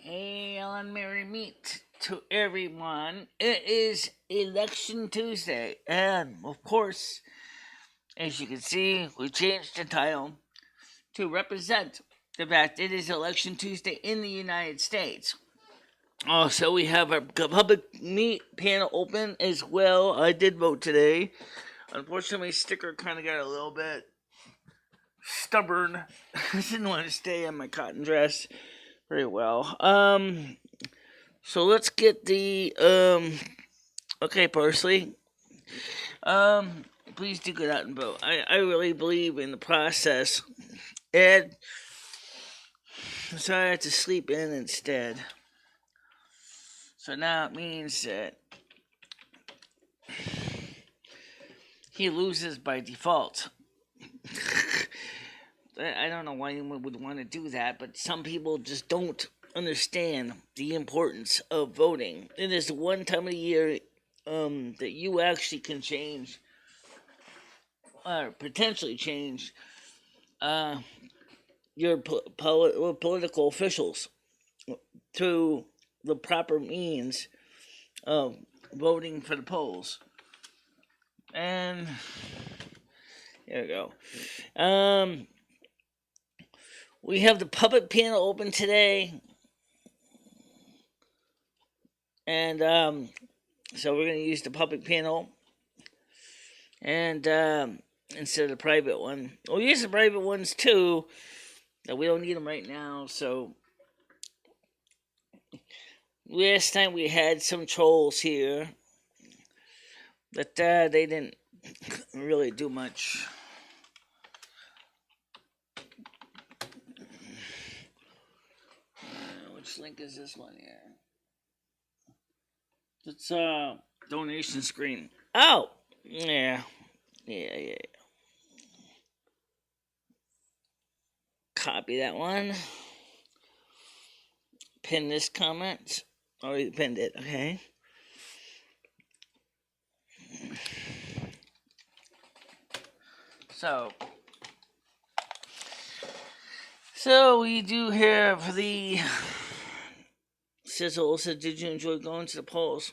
Hey, Ellen Mary Meet to everyone. It is Election Tuesday, and of course, as you can see, we changed the title to represent the fact it is Election Tuesday in the United States. Also, we have our public meet panel open as well. I did vote today. Unfortunately, my sticker kind of got a little bit stubborn. I didn't want to stay in my cotton dress very well. So let's get the okay, Parsley. Please do go out and vote. I really believe in the process. Ed decided to sleep in instead. So now it means that he loses by default. I don't know why anyone would want to do that, but some people just don't understand the importance of voting. It is the one time of the year that you actually can change, or potentially change, your political officials through the proper means of voting for the polls. And there we go. We have the public panel open today. And so we're going to use the public panel. And instead of the private one. We'll use the private ones too. We don't need them right now. So last time we had some trolls here. But they didn't really do much. Which link is this one here? It's donation screen. Oh! Yeah. Copy that one. Pin this comment. Already pinned it, okay. So we do have the sizzle said, did you enjoy going to the polls?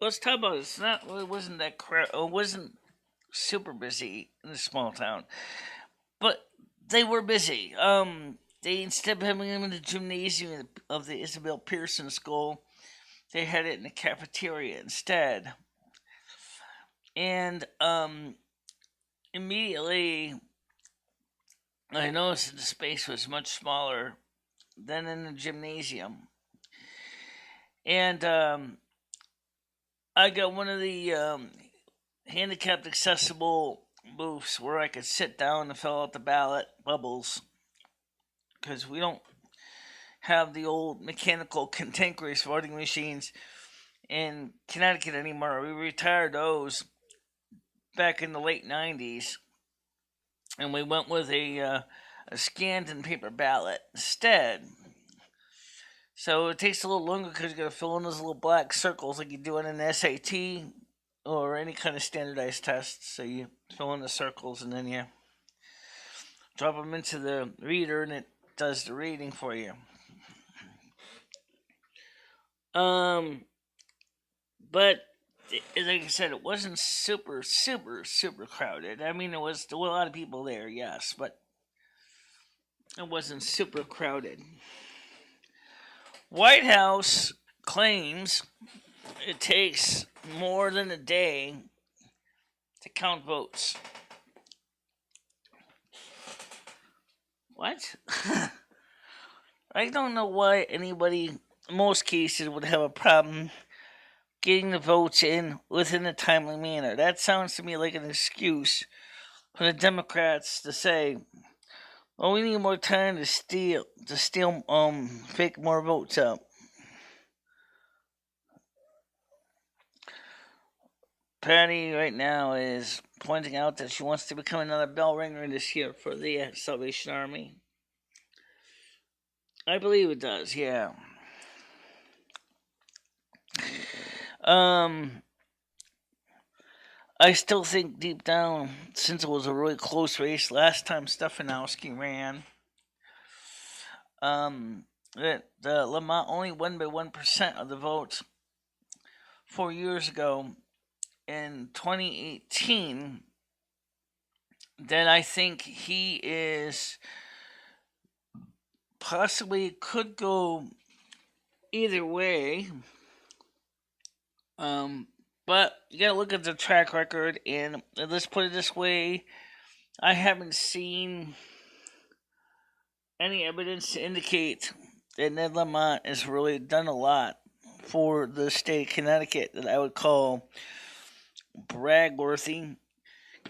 Let's talk about it. It wasn't that it wasn't super busy in a small town, but they were busy. They, instead of having them in the gymnasium of the Isabel Pearson School, they had it in the cafeteria instead. And immediately I noticed that the space was much smaller than in the gymnasium. And I got one of the handicapped accessible booths where I could sit down and fill out the ballot bubbles, because we don't have the old mechanical cantankerous voting machines in Connecticut anymore. We retired those back in the late 90s, and we went with a scanned and paper ballot instead. So it takes a little longer because you got to fill in those little black circles like you do on an SAT or any kind of standardized test. So you fill in the circles and then you drop them into the reader and it does the reading for you. But like I said, it wasn't super crowded. I mean, there was a lot of people there, yes, but it wasn't super crowded. White House claims it takes more than a day to count votes. What? I don't know why anybody, in most cases, would have a problem getting the votes in within a timely manner. That sounds to me like an excuse for the Democrats to say, "Oh, we need more time to steal, fake more votes up." Patty right now is pointing out that she wants to become another bell ringer this year for the Salvation Army. I believe it does, yeah. I still think deep down, since it was a really close race last time Stefanowski ran, that Lamont only won by 1% of the votes 4 years ago in 2018, then I think he is possibly could go either way. But you gotta look at the track record, and let's put it this way: I haven't seen any evidence to indicate that Ned Lamont has really done a lot for the state of Connecticut that I would call brag-worthy.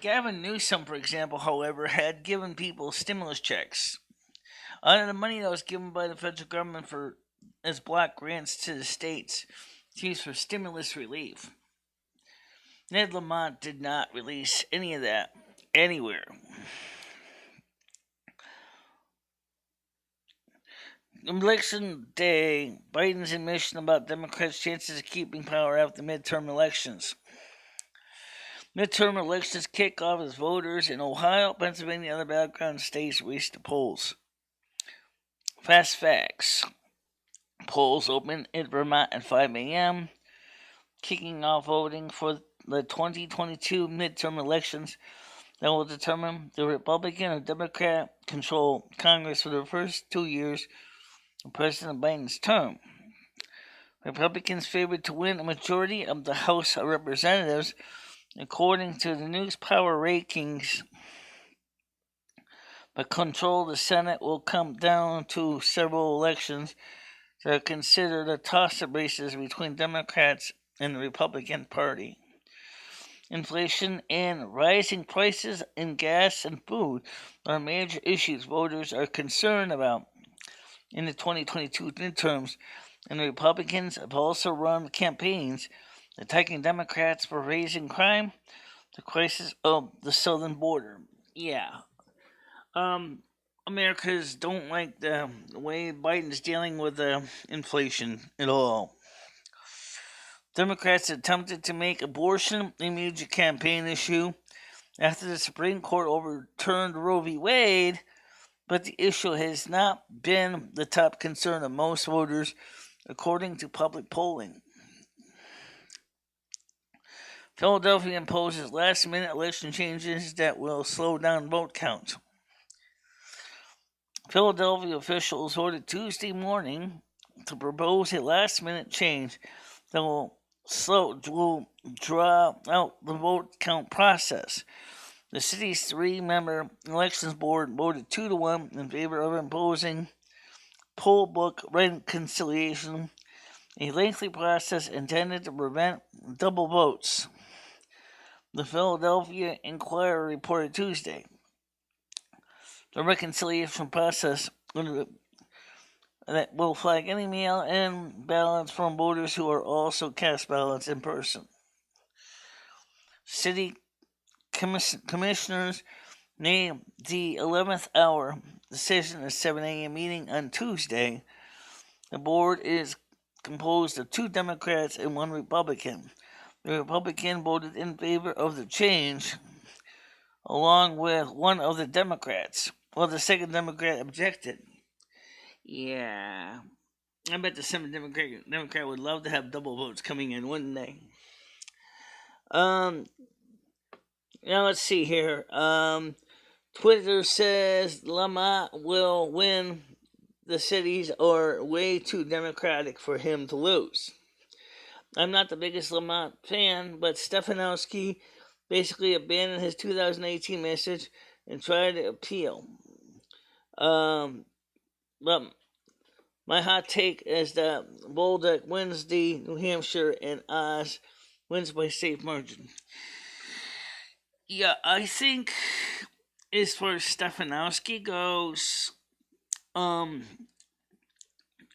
Gavin Newsom, for example, however, had given people stimulus checks. Out of the money that was given by the federal government for as block grants to the states to use for stimulus relief, Ned Lamont did not release any of that anywhere. Election day, Biden's admission about Democrats' chances of keeping power after midterm elections. Midterm elections kick off as voters in Ohio, Pennsylvania, and other battleground states race to polls. Fast facts. Polls open in Vermont at 5 a.m., kicking off voting for the 2022 midterm elections that will determine the Republican or Democrat control Congress for the first 2 years of President Biden's term. Republicans favored to win a majority of the House of Representatives, according to the News Power rankings, but control of the Senate will come down to several elections that are considered a toss-up races between Democrats and the Republican Party. Inflation and rising prices in gas and food are major issues voters are concerned about in the 2022 midterms, and the Republicans have also run campaigns attacking Democrats for raising crime, the crisis of the southern border. Yeah. Americans don't like the way Biden's dealing with inflation at all. Democrats attempted to make abortion a major campaign issue after the Supreme Court overturned Roe v. Wade, but the issue has not been the top concern of most voters, according to public polling. Philadelphia imposes last-minute election changes that will slow down vote count. Philadelphia officials voted Tuesday morning to propose a last-minute change that will draw out the vote count process. The city's 3-member elections board voted 2-1 in favor of imposing poll book reconciliation, a lengthy process intended to prevent double votes. The Philadelphia Inquirer reported Tuesday. The reconciliation process that will flag any mail-in ballots from voters who are also cast ballots in person. City commissioners made the 11th hour decision at 7 a.m. meeting on Tuesday. The board is composed of 2 Democrats and 1 Republican. The Republican voted in favor of the change, along with 1 of the Democrats, while the second Democrat objected. Yeah, I bet the second Democrat would love to have double votes coming in, wouldn't they? Now let's see here. Twitter says Lamont will win. The cities are way too democratic for him to lose. I'm not the biggest Lamont fan, but Stefanowski basically abandoned his 2018 message and tried to appeal. But my hot take is that Bolduc wins the New Hampshire and Oz wins by safe margin. Yeah, I think as far as Stefanowski goes, in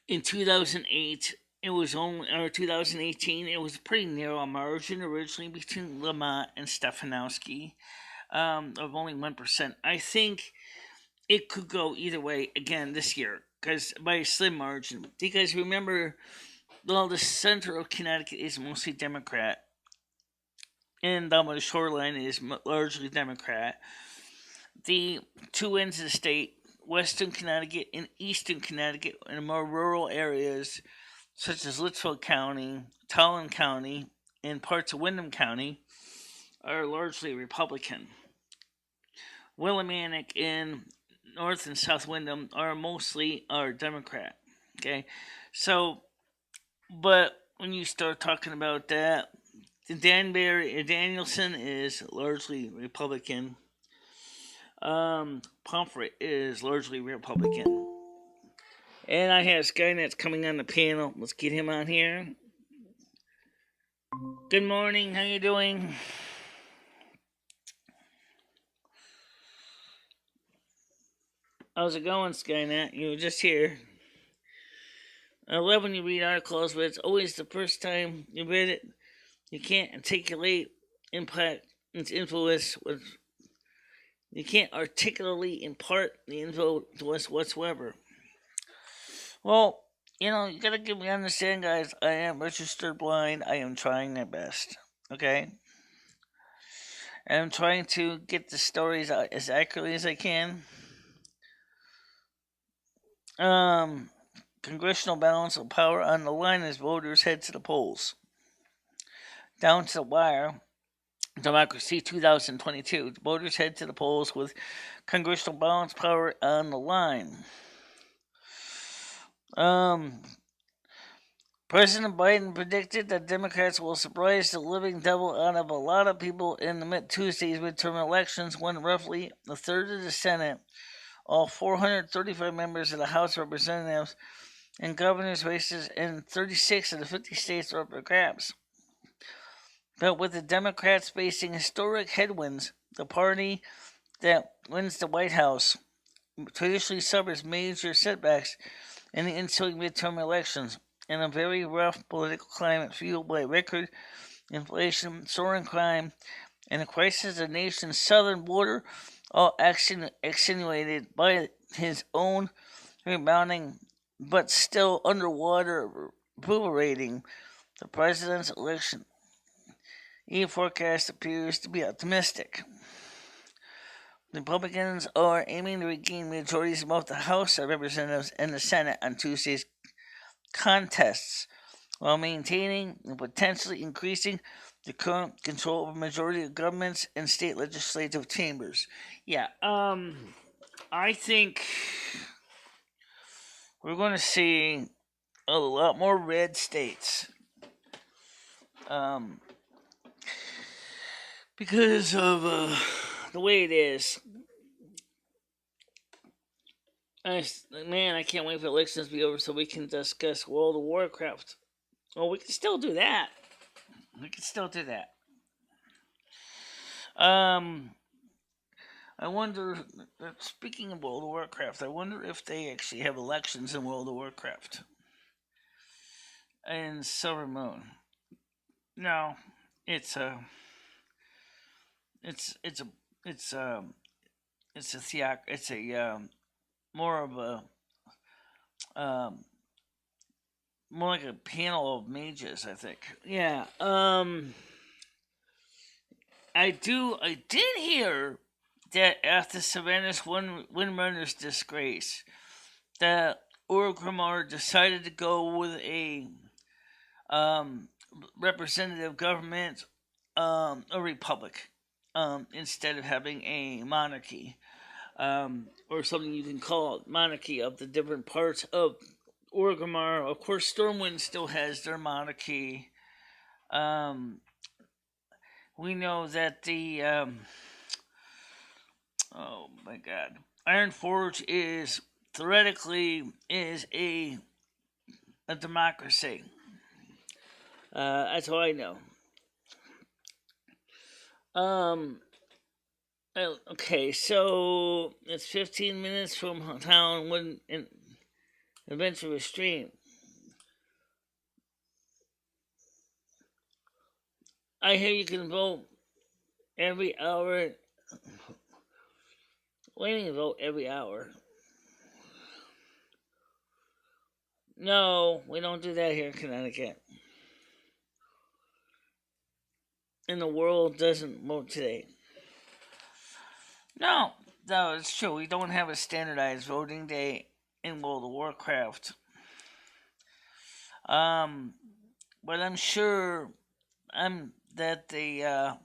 2008, it was only, or 2018, it was a pretty narrow margin originally between Lamont and Stefanowski, of only 1%. I think it could go either way again this year, because by a slim margin. Because remember, well, the center of Connecticut is mostly Democrat, and down by the shoreline is largely Democrat. The 2 ends of the state, Western Connecticut and Eastern Connecticut and more rural areas such as Litchfield County, Tolland County, and parts of Windham County are largely Republican. Willimantic and North and South Windham are Democrat. Okay, so, but when you start talking about that, Danielson is largely Republican. Pomfret is largely Republican. And I have Skynet's coming on the panel. Let's get him on here. Good morning. How you doing? How's it going, Skynet? You were just here. I love when you read articles, but it's always the first time you read it. You can't articulate impact its influence. You can't articulately impart the info to us whatsoever. Well, you gotta give me understand, guys. I am registered blind. I am trying my best. Okay? And I'm trying to get the stories out as accurately as I can. Congressional balance of power on the line as voters head to the polls. Down to the wire. Democracy 2022. The voters head to the polls with congressional balance power on the line. President Biden predicted that Democrats will surprise the living devil out of a lot of people in the Tuesday's midterm elections when roughly a third of the Senate, all 435 members of the House of Representatives, and governors' races in 36 of the 50 states are up for grabs. But with the Democrats facing historic headwinds, the party that wins the White House traditionally suffers major setbacks in the ensuing midterm elections, in a very rough political climate fueled by record inflation, soaring crime, and a crisis of the nation's southern border, all extenuated by his own rebounding but still underwater approval rating. The president's election forecast appears to be optimistic. Republicans are aiming to regain majorities in both the House of Representatives and the Senate on Tuesday's contests, while maintaining and potentially increasing the current control of a majority of governments and state legislative chambers. Yeah, I think we're going to see a lot more red states. Because of the way it is. I can't wait for elections to be over so we can discuss World of Warcraft. Well, we can still do that. I wonder, speaking of World of Warcraft, I wonder if they actually have elections in World of Warcraft. And Silvermoon. No, it's a more of a more like a panel of mages, I think. Yeah. I did hear that after Savannah's Windrunner's disgrace, that Orgrimmar decided to go with a representative government, a republic, instead of having a monarchy, or something you can call monarchy of the different parts of Orgrimmar. Of course, Stormwind still has their monarchy. We know that the oh my God, Ironforge is theoretically a democracy. That's all I know. Okay, so it's 15 minutes from town when an adventure was streamed. I hear you can vote every hour. Waiting to vote every hour. No, we don't do that here in Connecticut. And the world doesn't vote today. No, No, it's true. We don't have a standardized voting day in World of Warcraft. Um, but I'm sure that the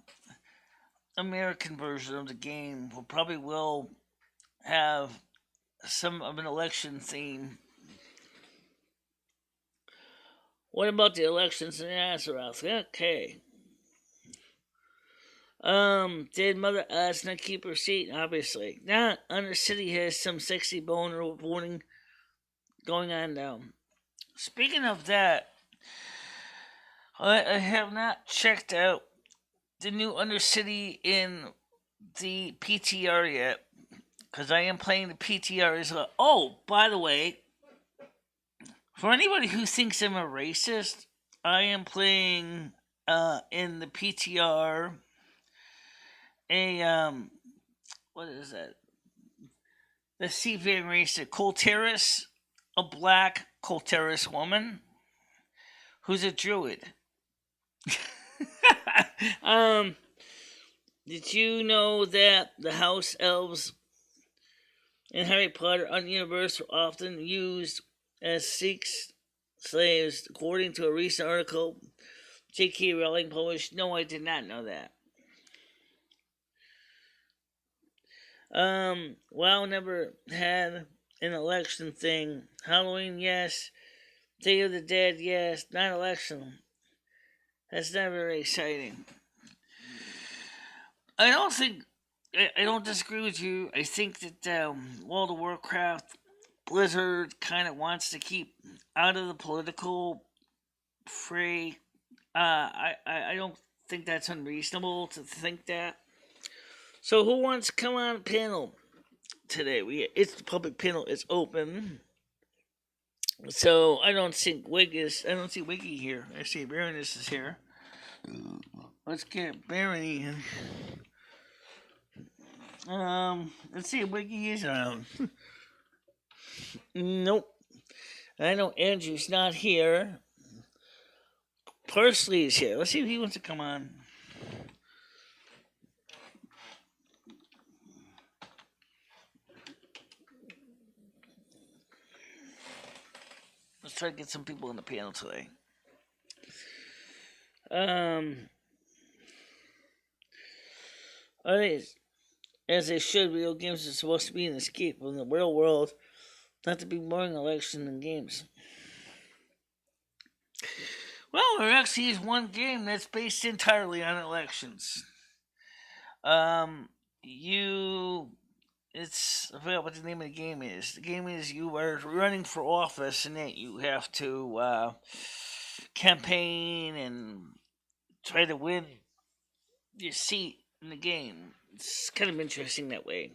American version of the game will have some of an election theme. What about the elections in Azeroth? Okay. Did Mother Asna keep her seat? Obviously. Now, Undercity has some sexy boner voting going on now. Speaking of that, I have not checked out the new Undercity in the PTR yet, because I am playing the PTR as well. Oh, by the way, for anybody who thinks I'm a racist, I am playing in the PTR a what is that? The sea race, a Colteris, a black Colteris woman who's a druid. um, did you know that the house elves in Harry Potter universe were often used as Sikhs slaves, according to a recent article J.K. Rowling published? No, I did not know that. WoW never had an election thing. Halloween, yes. Day of the Dead, yes. Not election. That's not very exciting. I don't think. I don't disagree with you. I think that World of Warcraft, Blizzard kind of wants to keep out of the political fray. I don't think that's unreasonable to think that. So who wants to come on panel today? It's the public panel is open. So I don't see Wiggy here. I see Baroness is here. Let's get Barony in. Let's see if Wiggy is around. Nope. I know Andrew's not here. Parsley is here. Let's see if he wants to come on. Let's try to get some people on the panel today. As they should, video games are supposed to be an escape from the real world, not to be boring election and games. Well, there actually is one game that's based entirely on elections. I forgot what the name of the game is. The game is you are running for office and that you have to campaign and try to win your seat in the game. It's kind of interesting that way.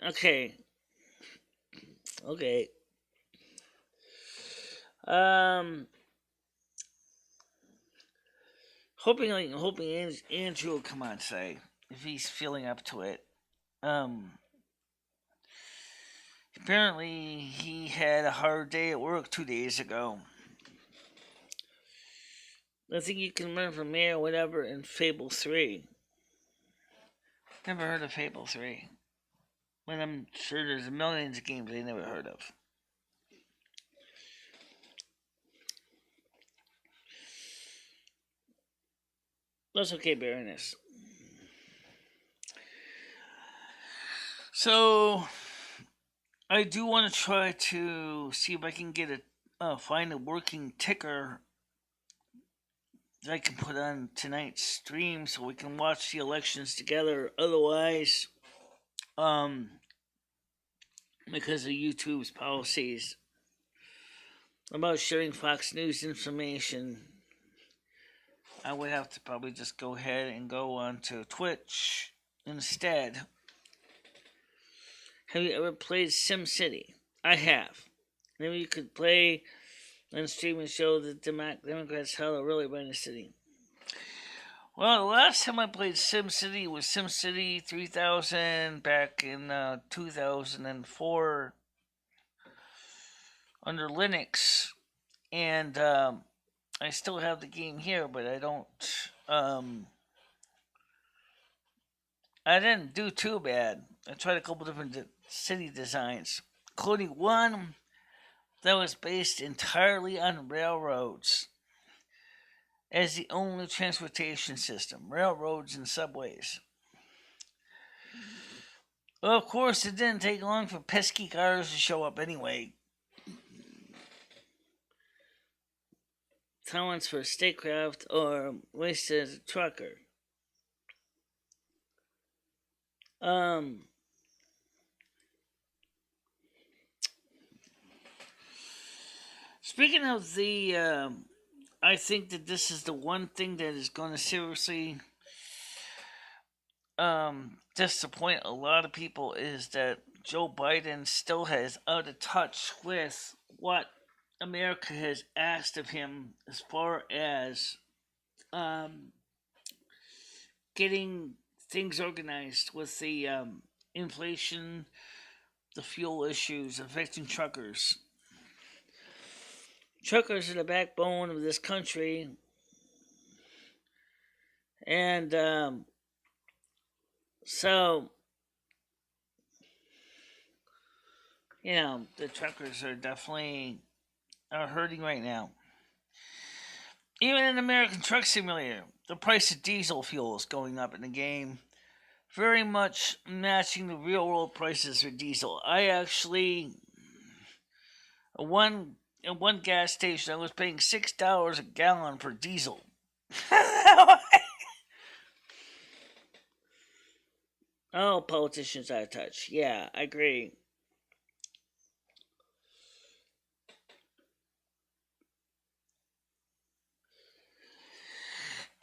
Okay. Hoping Andrew will come on today if he's feeling up to it. Apparently he had a hard day at work 2 days ago. I think you can learn from me or whatever in Fable 3. Never heard of Fable 3. But I'm sure there's millions of games I never heard of. That's okay, Baroness. So, I do want to try to see if I can get find a working ticker that I can put on tonight's stream so we can watch the elections together. Otherwise, because of YouTube's policies about sharing Fox News information, I would have to probably just go ahead and go on to Twitch instead. Have you ever played SimCity? I have. Maybe you could play and stream and show the Democrats how to really run the city. Well, the last time I played SimCity was SimCity 3000 back in 2004 under Linux, and I still have the game here, but I don't I didn't do too bad. I tried a couple different city designs, including one that was based entirely on railroads as the only transportation system, railroads and subways. Well, of course, it didn't take long for pesky cars to show up anyway. Talents for statecraft or wasted as a trucker. Speaking of the, I think that this is the one thing that is going to seriously disappoint a lot of people is that Joe Biden still has out of touch with what America has asked of him as far as getting things organized with the inflation, the fuel issues affecting truckers. Truckers are the backbone of this country, and so the truckers are definitely hurting right now. Even in American Truck Simulator, the price of diesel fuel is going up in the game, very much matching the real world prices for diesel. I actually, at one gas station, I was paying $6 a gallon for diesel. Oh, politicians out of touch. Yeah, I agree.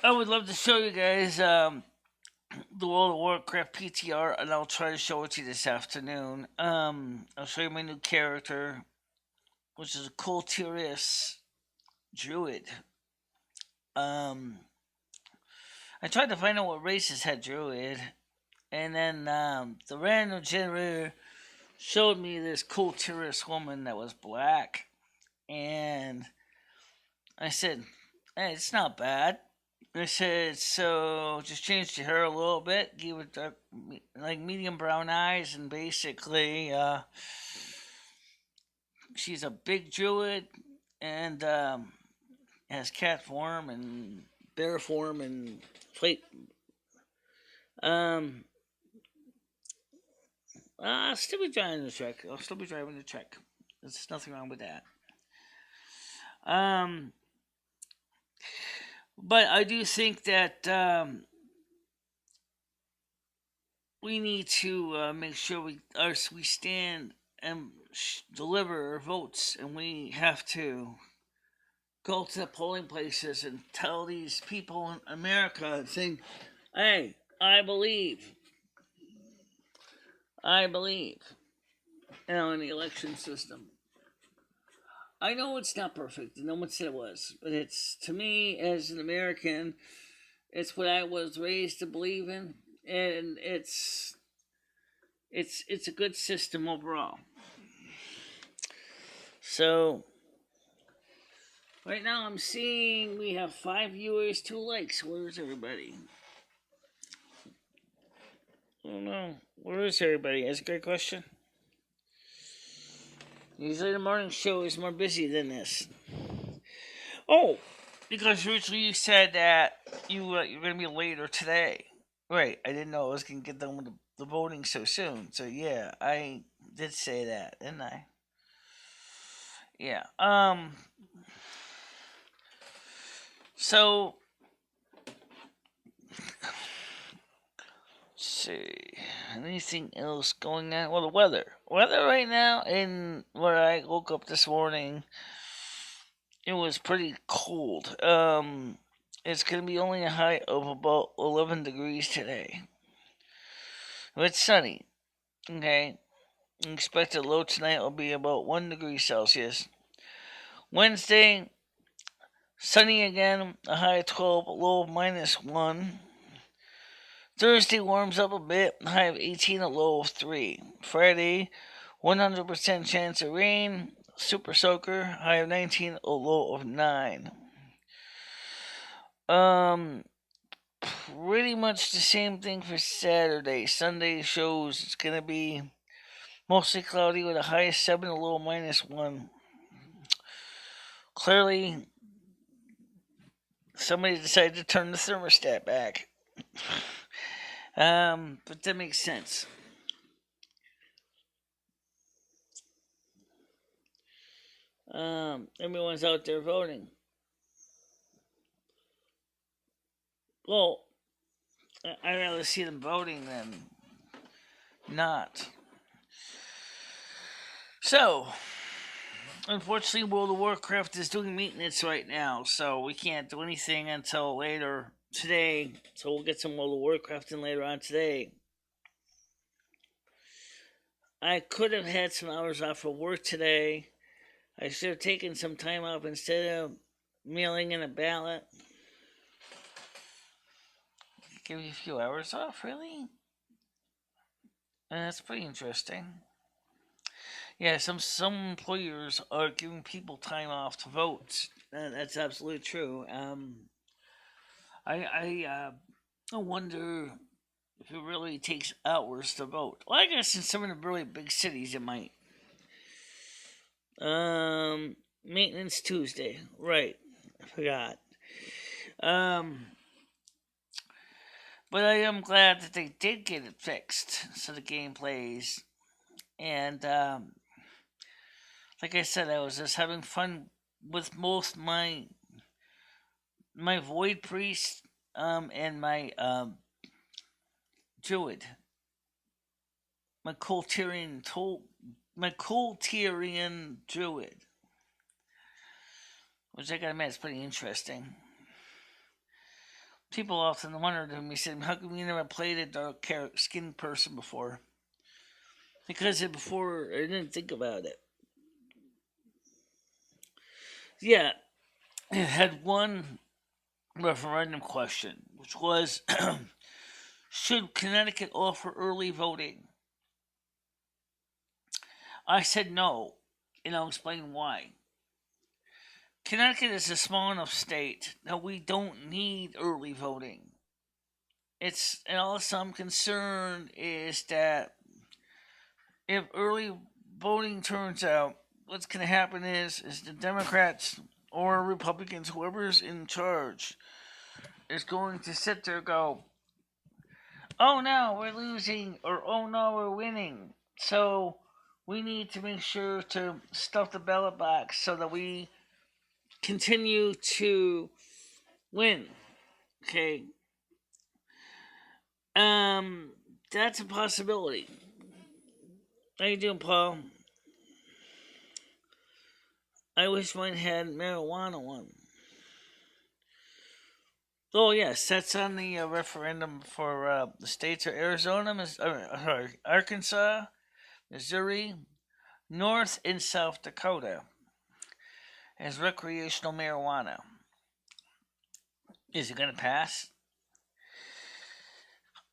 I would love to show you guys the World of Warcraft PTR, and I'll try to show it to you this afternoon. I'll show you my new character, which is a Culturist Druid. I tried to find out what races had Druid, and then the random generator showed me this Culturist woman that was black, and I said, hey, it's not bad. I said, so just change your hair a little bit, give it dark, like medium brown eyes, and basically, she's a big druid and has cat form and bear form and plate. I'll still be driving the truck. There's nothing wrong with that. But I do think that we need to make sure we stand and deliver our votes, and we have to go to the polling places and tell these people in America, saying, "Hey, I believe in the election system." I know it's not perfect, and no one said it was, but it's, to me, as an American, it's what I was raised to believe in, and it's a good system overall. So, right now I'm seeing we have 5 viewers, 2 likes. Where's everybody? I don't know. Where is everybody? That's a great question. Usually the morning show is more busy than this. Oh, because originally you said that you're going to be later today. Right, I didn't know I was going to get done with the voting so soon. So yeah, I did say that, didn't I? Yeah. So, let's see, anything else going on? Well, the weather right now, in where I woke up this morning, it was pretty cold. It's gonna be only a high of about 11 degrees today. It's sunny. Okay. Expected low tonight will be about 1 degree Celsius. Wednesday, sunny again, a high of 12, a low of -1. Thursday warms up a bit, high of 18, a low of 3. Friday, 100% chance of rain, super soaker, high of 19, a low of 9. pretty much the same thing for Saturday. Sunday shows it's going to be mostly cloudy with a high of 7, a low -1. Clearly, somebody decided to turn the thermostat back. But that makes sense. Everyone's out there voting. Well, I'd rather see them voting than not. So, unfortunately, World of Warcraft is doing maintenance right now, so we can't do anything until later today. So we'll get some World of Warcraft in later on today. I could have had some hours off of work today. I should have taken some time off instead of mailing in a ballot. Give you a few hours off, really? That's pretty interesting. Yeah, some employers are giving people time off to vote. That's absolutely true. I wonder if it really takes hours to vote. Well, I guess in some of the really big cities it might. Maintenance Tuesday, right? I forgot. But I am glad that they did get it fixed so the game plays. And like I said, I was just having fun with most my Void Priest and my Druid. My Colterian Druid. Which I gotta admit is pretty interesting. People often wondered to me, said, how come you never played a dark skinned person before? Because before I didn't think about it. Yeah, it had one referendum question, which was should Connecticut offer early voting? I said no, and I'll explain why. Connecticut is a small enough state that we don't need early voting. And also I'm concerned is that if early voting turns out, what's going to happen is the Democrats or Republicans, whoever's in charge, is going to sit there and go, oh no, we're losing, or oh no, we're winning. So we need to make sure to stuff the ballot box so that we continue to win. Okay. That's a possibility. How you doing, Paul? I wish mine had marijuana one. Oh yes, that's on the referendum for the states of Arizona, Arkansas, Missouri, North and South Dakota as recreational marijuana. Is it going to pass?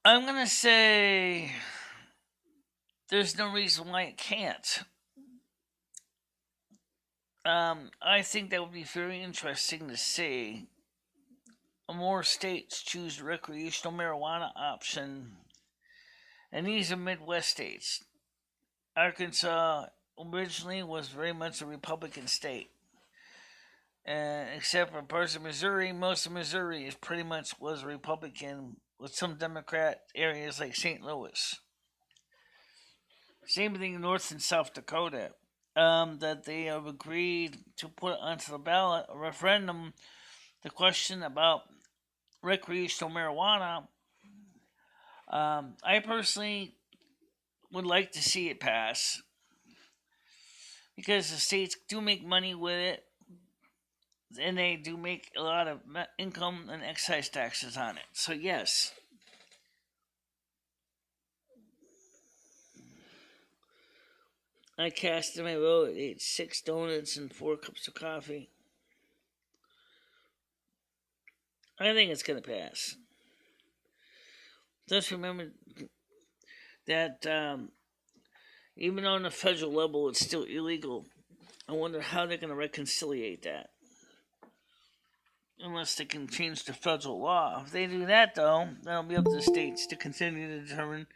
I'm going to say there's no reason why it can't. I think that would be very interesting to see more states choose the recreational marijuana option. And these are Midwest states. Arkansas originally was very much a Republican state. Except for parts of Missouri, most of Missouri is pretty much was Republican with some Democrat areas like St. Louis. Same thing in North and South Dakota. That they have agreed to put onto the ballot a referendum the question about recreational marijuana. I personally would like to see it pass because the states do make money with it and they do make a lot of income and excise taxes on it. So, yes. I cast my vote, ate 6 donuts and 4 cups of coffee. I think it's going to pass. Just remember that even on the federal level, it's still illegal. I wonder how they're going to reconciliate that. unless they can change the federal law. If they do that, though, that'll be up to the states to continue to determine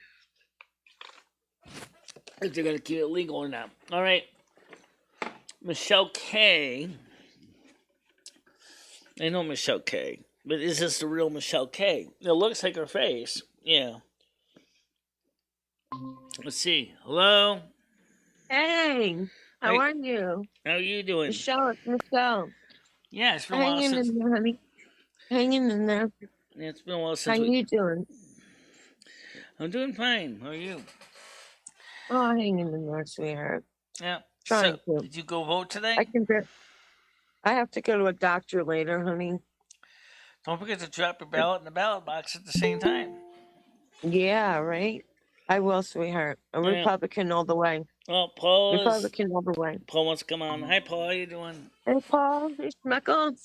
if they're going to keep it legal or not. All right. Michelle K. I know Michelle K. But is this the real Michelle K? It looks like her face. Yeah. Let's see. Hello? Hey, how are you? How are you doing? Michelle. Yeah, it's been a while Hanging since... in there, honey. Hanging in there. Yeah, it's been a while since How you doing? I'm doing fine. How are you? Oh, hanging in there, sweetheart. Yeah. Trying to. Did you go vote today? I have to go to a doctor later, honey. Don't forget to drop your ballot in the ballot box at the same time. Yeah, right? I will, sweetheart. A Republican all the way. Oh, Paul Republican all the way. Paul wants to come on. Hi, Paul. How you doing? Hey, Paul. Hey, Schmeckle.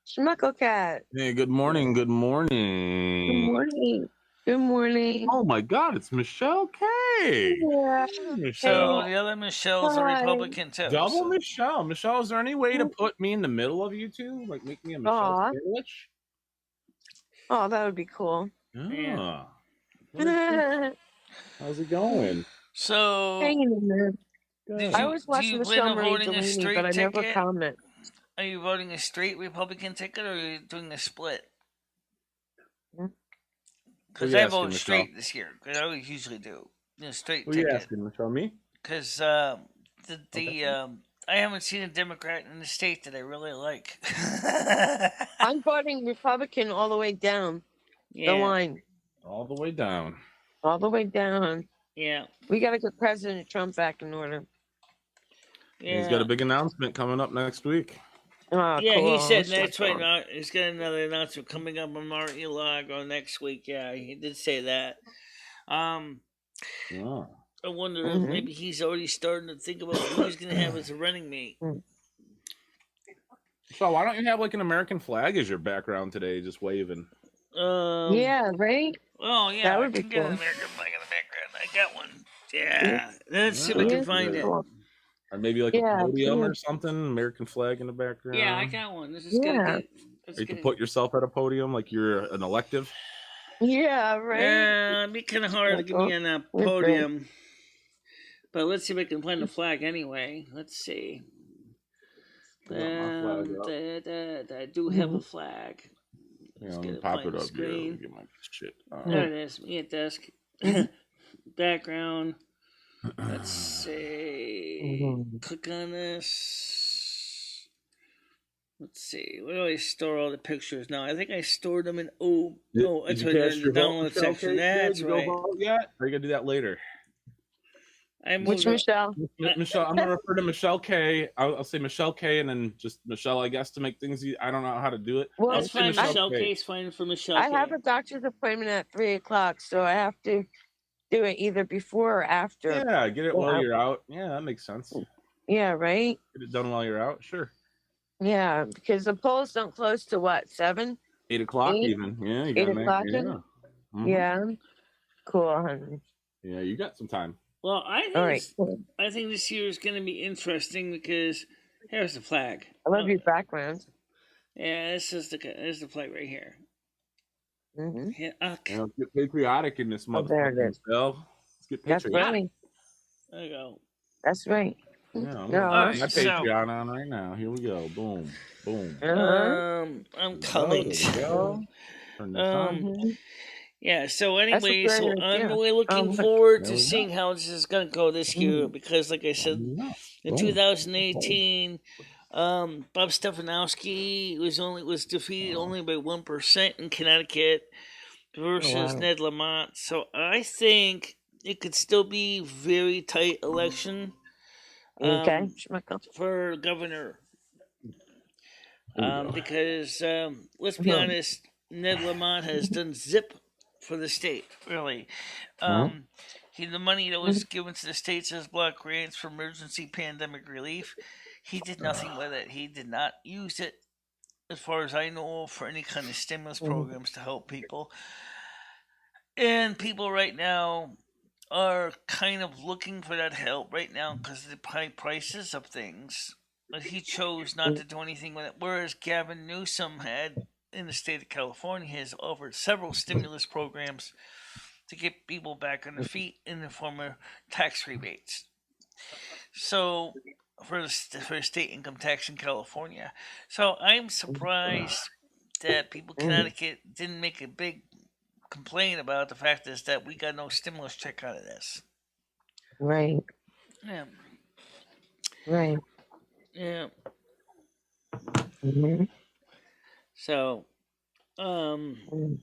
Schmeckle cat. Hey, good morning. Good morning. Good morning. Good morning. Oh my God, it's Michelle K. Yeah. So the other Michelle's a Republican too. Double Michelle. Michelle, is there any way to put me in the middle of you two? Like make me a Michelle sandwich? Oh, that would be cool. Yeah. How's it going? So hanging in there. I was watching MicheleMarieDalene, but I never comment. Are you voting a straight Republican ticket, or are you doing a split? Because I vote straight this year. Because I always usually do straight ticket. Who are you asking, Michelle? Me? Because I haven't seen a Democrat in the state that I really like. I'm voting Republican all the way down the line. All the way down. All the way down. Yeah. We got to get President Trump back in order. Yeah. He's got a big announcement coming up next week. Oh, yeah, cool. He said that's right now. He's got another announcement coming up on Mar-a-Lago next week. Yeah, he did say that. I wonder if maybe he's already starting to think about who he's going to have as a running mate. So why don't you have like an American flag as your background today, just waving? Yeah, right? Oh, yeah, that would be get cool. an American flag in the background. I got one. Yeah, let's see if I can find it. Or maybe like a podium or something, American flag in the background. Yeah, I got one. This is good. You can put yourself at a podium like you're an elective. Yeah, right. Yeah, it'd be kind of hard to get me on a podium. But let's see if I can find the flag anyway. Let's see. I do have a flag. Yeah, let me pop it up here. Get my shit. There it is. Me at desk. Background. Let's see. Click on this. Let's see. Where do I store all the pictures now? I think I stored them in that's right, in the download section. That's right. Yet? Or are you gonna do that later? Which Michelle? Michelle, I'm gonna refer to Michelle K. I'll say Michelle K. and then just Michelle, I guess, to make things easy. I don't know how to do it. Well, that's fine. Michelle K. is fine for Michelle. I have a doctor's appointment at 3:00, so I have to do it either before or after. Yeah, get it while you're out. Yeah, that makes sense. Yeah, right? Get it done while you're out, sure. Yeah, because the polls don't close to what, 7? 8 o'clock even. Yeah, you 8 o'clock. Yeah. Cool, honey. Yeah, you got some time. Well, I think this year is going to be interesting because here's the flag. I love your background. Yeah, this is the flag right here. Yeah, okay. Let's get patriotic in this motherfucker. There it is. Let's get patriotic. That's right. There you go. That's right. Yeah, I'm my Patreon on right now. Here we go. Boom, boom. I'm coming. Yeah. So anyway, I'm really looking forward to seeing how this is going to go this year because, like I said, in 2018. Bob Stefanowski was defeated only by 1% in Connecticut versus Ned Lamont. So I think it could still be very tight election for governor. Because let's be honest, Ned Lamont has done zip for the state, really. The money that was given to the states as block grants for emergency pandemic relief, he did nothing with it. He did not use it, as far as I know, for any kind of stimulus programs to help people. And people right now are kind of looking for that help right now because of the high prices of things. but he chose not to do anything with it. Whereas Gavin Newsom had, in the state of California, has offered several stimulus programs to get people back on their feet in the form of tax rebates. So for the state income tax in California, so I'm surprised that people in Connecticut didn't make a big complaint about the fact is that we got no stimulus check out of this. Right. Yeah. Right. Yeah. Mm-hmm. So, Mm-hmm.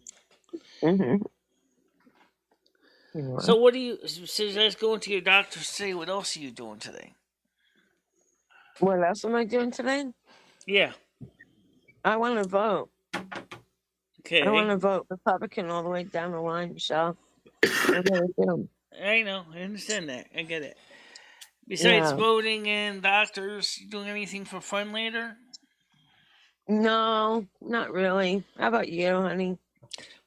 so what do you? So you guys going to your doctor today? What else are you doing today? What else am I doing today? Yeah. I want to vote. Okay. I want to vote Republican all the way down the line, Michelle. I really do. I know. I understand that. I get it. Besides voting and doctors, you doing anything for fun later? No, not really. How about you, honey?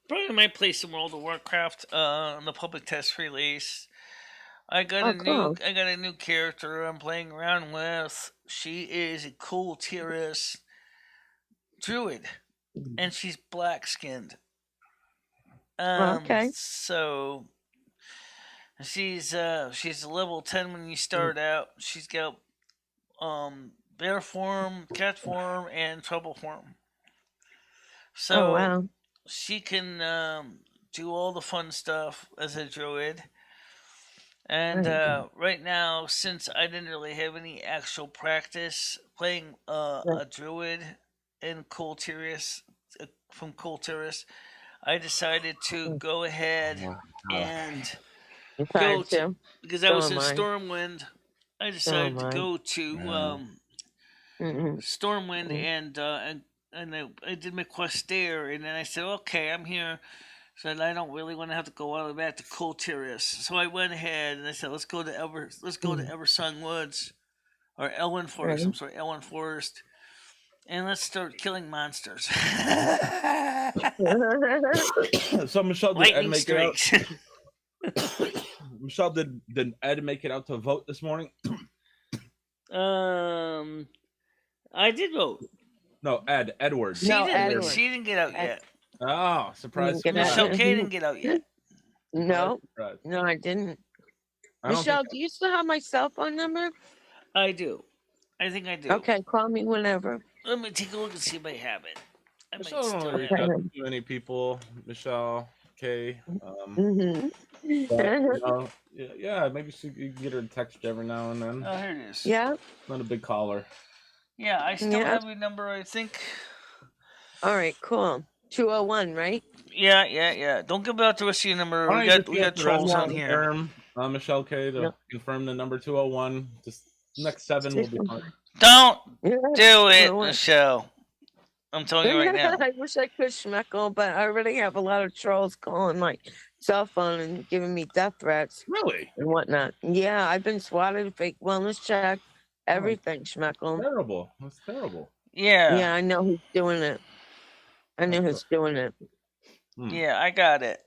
Probably might play some World of Warcraft on the public test release. I got a new character I'm playing around with. She is a cool Tyrus druid, and she's black skinned. Okay. So she's level 10 when you start out. She's got bear form, cat form, and trouble form. So wow. she can do all the fun stuff as a druid. And right now, since I didn't really have any actual practice playing a druid in Cool Tyrus, from Cool Tyrus, I decided to go ahead and go to, because I was in Stormwind. I decided to go to Stormwind and I did my quest there, and then I said, okay, I'm here. So I don't really want to have to go all the way back to Cool Tyrus. So I went ahead and I said, let's go to Eversung Woods, or Elwyn Forest. I'm sorry, Elwyn Forest, and let's start killing monsters. So Michelle, did Lightning Ed make strikes. it out? Michelle, did Ed make it out to vote this morning? I did vote. No, Edwards. She didn't get out yet. Oh, surprise! Michelle K didn't get out yet. No, I didn't. Michelle, do you still have my cell phone number? I do. I think I do. Okay, call me whenever. Let me take a look and see if I have it. Michelle don't reach out to too many people. Michelle K. But, yeah, maybe you can get her a text every now and then. Oh, here it is. Yeah. Not a big caller. Yeah, I still have your number, I think. All right, cool. 201, right? Yeah. Don't give out the rest of your number. We got trolls on here. Michelle K to confirm the number 201. Just next 7 will be fine. Don't do it, Michelle. I'm telling you right now. I wish I could, Schmeckle, but I already have a lot of trolls calling my cell phone and giving me death threats. Really? And whatnot. Yeah, I've been swatted, fake wellness check, everything, Schmeckle. Terrible. That's terrible. Yeah. Yeah, I know who's doing it. I know who's doing it. Yeah, I got it.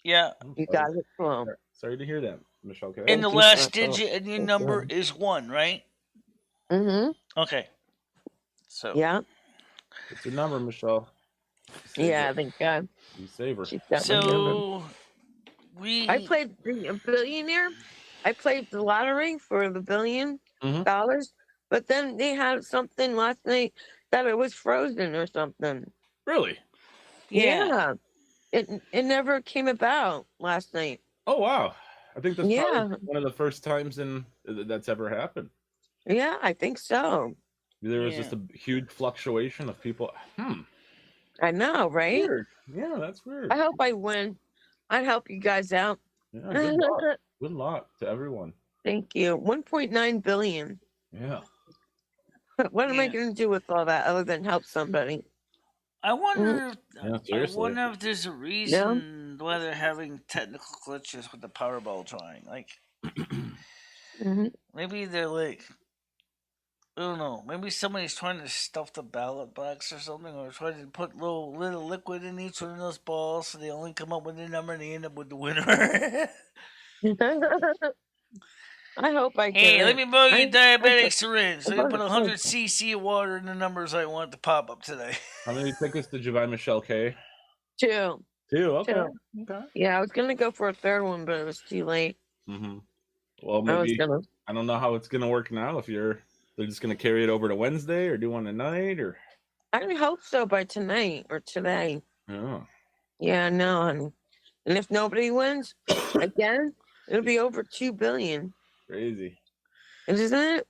Yeah. You got it. Cool. Sorry to hear that, Michelle K. And the last digit in your number is 1, right? Mm-hmm. Okay. So. Yeah. It's your number, Michelle. Yeah, thank God. You save her. So I played a billionaire. I played the lottery for the $1 billion, but then they had something last night that it was frozen or something. Really? Yeah. It never came about last night. Oh wow! I think that's probably one of the first times that's ever happened. Yeah, I think so. There was just a huge fluctuation of people. I know, right? Weird. Yeah, that's weird. I hope I win. I'd help you guys out. Yeah, good luck. Good luck to everyone. Thank you. 1.9 billion. Yeah. What am I going to do with all that other than help somebody? I wonder. I wonder if there's a reason why they're having technical glitches with the Powerball drawing. Like, maybe they're like, I don't know. Maybe somebody's trying to stuff the ballot box or something, or trying to put little liquid in each one of those balls, so they only come up with a number and they end up with the winner. I hope I get Hey, it. let me borrow your diabetic syringe. Let me put 100 cc of water in the numbers I want to pop up today. How many tickets did you buy, Michelle K? 2. 2. Okay. 2. Okay. Yeah, I was gonna go for a third one, but it was too late. Well, maybe I don't know how it's gonna work now. If they're just gonna carry it over to Wednesday or do one tonight, or I hope so by tonight or today. oh. Yeah, no, honey. And if nobody wins again, it'll be over 2 billion. Crazy. Isn't it?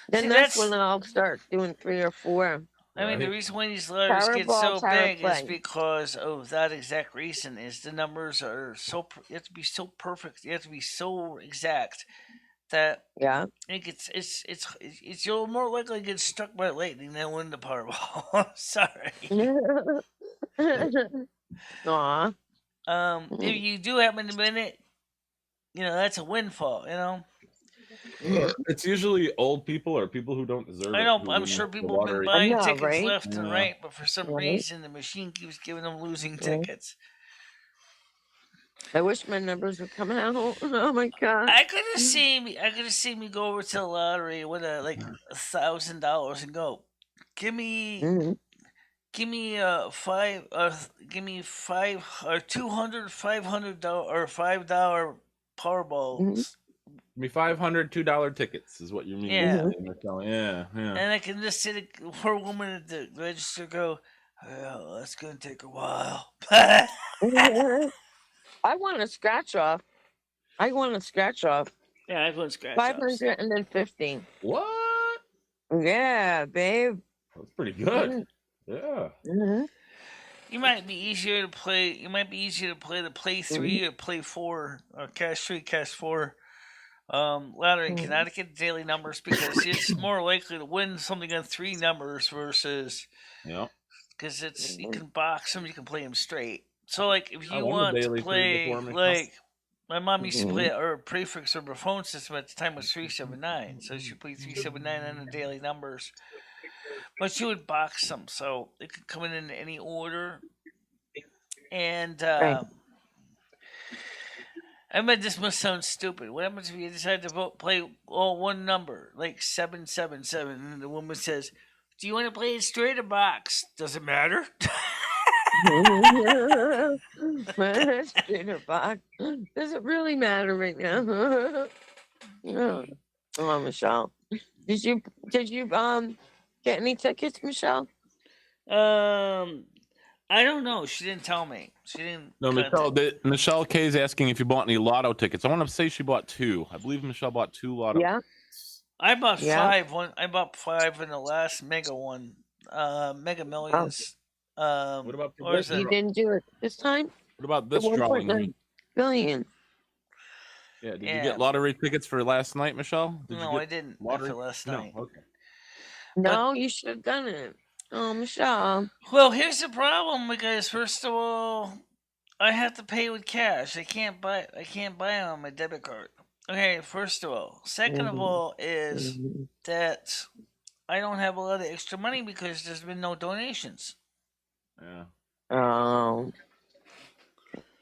Then that's when I'll start doing 3 or 4. I mean, the reason why these lotteries get so big is play. because of that exact reason. Is the numbers are so you have to be so perfect. You have to be so exact that yeah, it's you're more likely to get struck by lightning than win the Powerball. Sorry. Aw. If you do happen to win it, that's a windfall. It's usually old people or people who don't deserve it. I know. I'm sure people have been buying tickets left and right, but for some reason the machine keeps giving them losing tickets. I wish my numbers would come out. Oh my god! I could have seen me go over to the lottery with $1,000 and go, give me $5 or $200, $500 or $5 Powerball. Give me $500 $2 tickets is what you mean. Yeah. Yeah. And I can just sit for a woman at the register go, well, that's gonna take a while. I want a scratch off. Yeah, I want scratch 500 and then 15. What? Yeah, babe. That's pretty good. Yeah. You might be easier to play. You might be easier to play the Play 3 or Play 4 or Cash 3, Cash 4 lottery in Connecticut daily numbers because it's more likely to win something on 3 numbers versus because you can box them, you can play them straight. So like if you want to play like my mom used to play or prefix of her phone system at the time was 379, so she played 379 on the daily numbers. But she would box them, so it could come in any order. And I mean, this must sound stupid. What happens if you decide to play all one number, like 777, and the woman says, "Do you want to play it straight or box? Does it matter?" Straight or box? Does it really matter right now? Oh, Michelle, did you get any tickets, Michelle? I don't know. She didn't tell me. She didn't. No, Michelle K is asking if you bought any lotto tickets. I want to say she bought 2. I believe Michelle bought 2 lotto. Yeah. I bought 5. I bought 5 in the last Mega one. Mega Millions. What about you didn't do it this time? What about this drawing? 1.9 billion. Yeah. Did you get lottery tickets for last night, Michelle? I didn't. Lottery for last night. Okay. No, you should have done it. Oh, Michelle. Well, here's the problem because first of all, I have to pay with cash. I can't buy it on my debit card. Okay, first of all. Second of all is that I don't have a lot of extra money because there's been no donations. Yeah. Oh.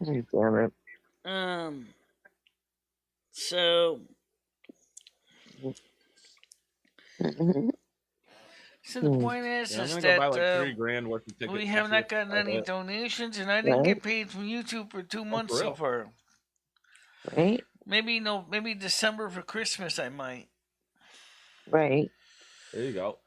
Damn it. So So the point is that buy like $3,000 worth of tickets we have not gotten any donations, and I didn't get paid from YouTube for 2 months so far. Right? Maybe December for Christmas I might. Right. There you go.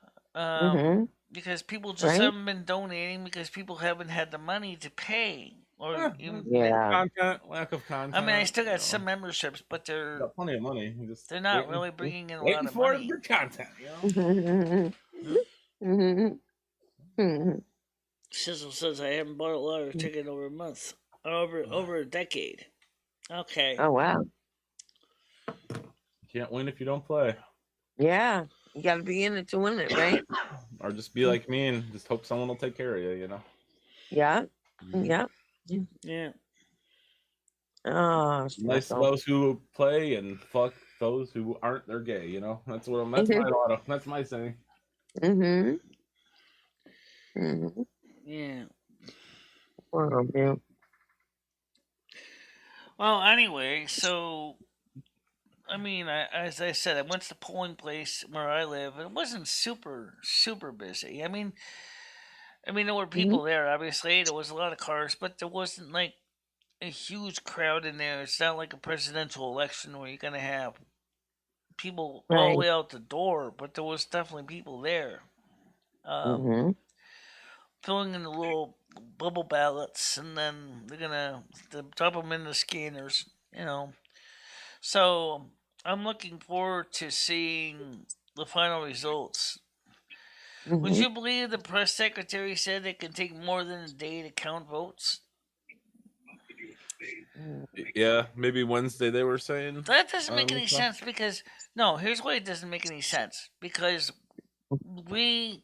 Because people just haven't been donating because people haven't had the money to pay. Or lack of content. I mean, I still got some memberships, but they're got plenty of money. They're not really bringing in a lot of money. Good content, Sizzle says I haven't bought a lottery ticket over a month, over a decade. Okay. Oh wow. You can't win if you don't play. Yeah, you got to be in it to win it, right? Or just be like me and just hope someone will take care of you. Yeah. Yeah. Yeah. Oh, nice to those who play and fuck those who aren't. They're gay. That's what. That's my motto. That's my saying. Yeah. Wow, man. Well, anyway, so I mean, as I said, I went to the polling place where I live, and it wasn't super busy. I mean, there were people there. Obviously, there was a lot of cars, but there wasn't like a huge crowd in there. It's not like a presidential election where you're gonna have people all the way out the door, but there was definitely people there, filling in the little bubble ballots, and then they're gonna drop them in the scanners. So I'm looking forward to seeing the final results. Would you believe the press secretary said it can take more than a day to count votes? Yeah, maybe Wednesday they were saying. That doesn't make any sense because no, here's why it doesn't make any sense. Because we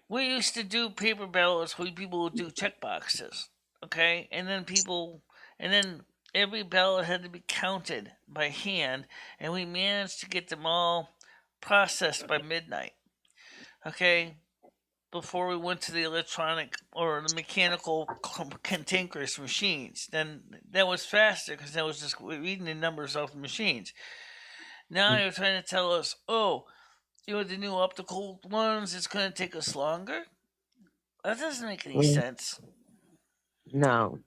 used to do paper ballots where people would do check boxes, okay, and then every ballot had to be counted by hand, and we managed to get them all processed by midnight, okay, before we went to the electronic or the mechanical cantankerous machines. Then that was faster because that was just reading the numbers off the machines. Now you're trying to tell us, oh, the new optical ones, it's going to take us longer? That doesn't make any sense. No.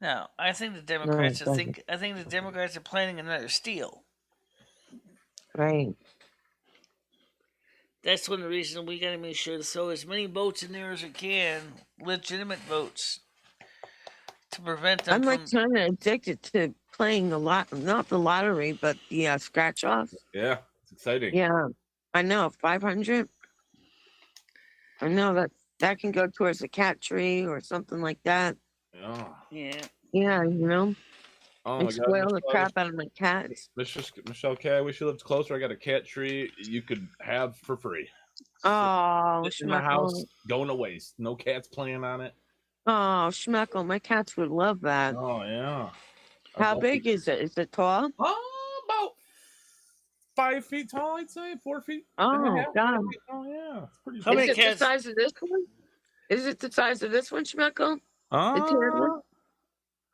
No, I think the Democrats the Democrats are planning another steal. Right. That's one of the reasons we got to make sure to throw as many votes in there as we can, legitimate votes, to prevent them. I'm like kind of addicted to playing not the lottery, but the scratch off. Yeah, it's exciting. Yeah, I know, 500. I know that can go towards a cat tree or something like that. Yeah. Yeah, Oh my spoil the crap out of my cats. Michelle K, I wish you lived closer. I got a cat tree you could have for free. Oh, in my house, going to waste. No cats playing on it. Oh, Schmeckle, my cats would love that. Oh yeah. How big is it? Is it tall? Oh, about 5 feet tall, I'd say. 4 feet. Oh, God. Oh yeah, it's pretty. How many cats? Is it the size of this one? Is it the size of this one, Schmeckle?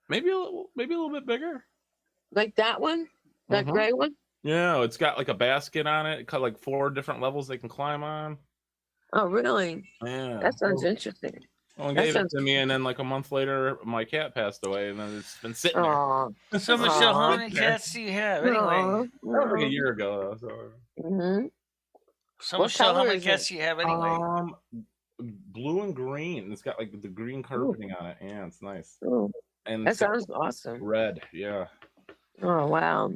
Maybe a little bit bigger. Like that one? That gray one? Yeah, it's got like a basket on it. It got like 4 different levels they can climb on. Oh, really? Yeah. That sounds interesting. Well, gave it to me, and then like a month later, my cat passed away, and then it's been sitting there. So, Michelle, how many cats do you have anyway? Like a year ago. So, Michelle, how many cats do you have anyway? Blue and green. It's got like the green carpeting on it. Yeah, it's nice. And that sounds awesome. Red, yeah. Oh wow.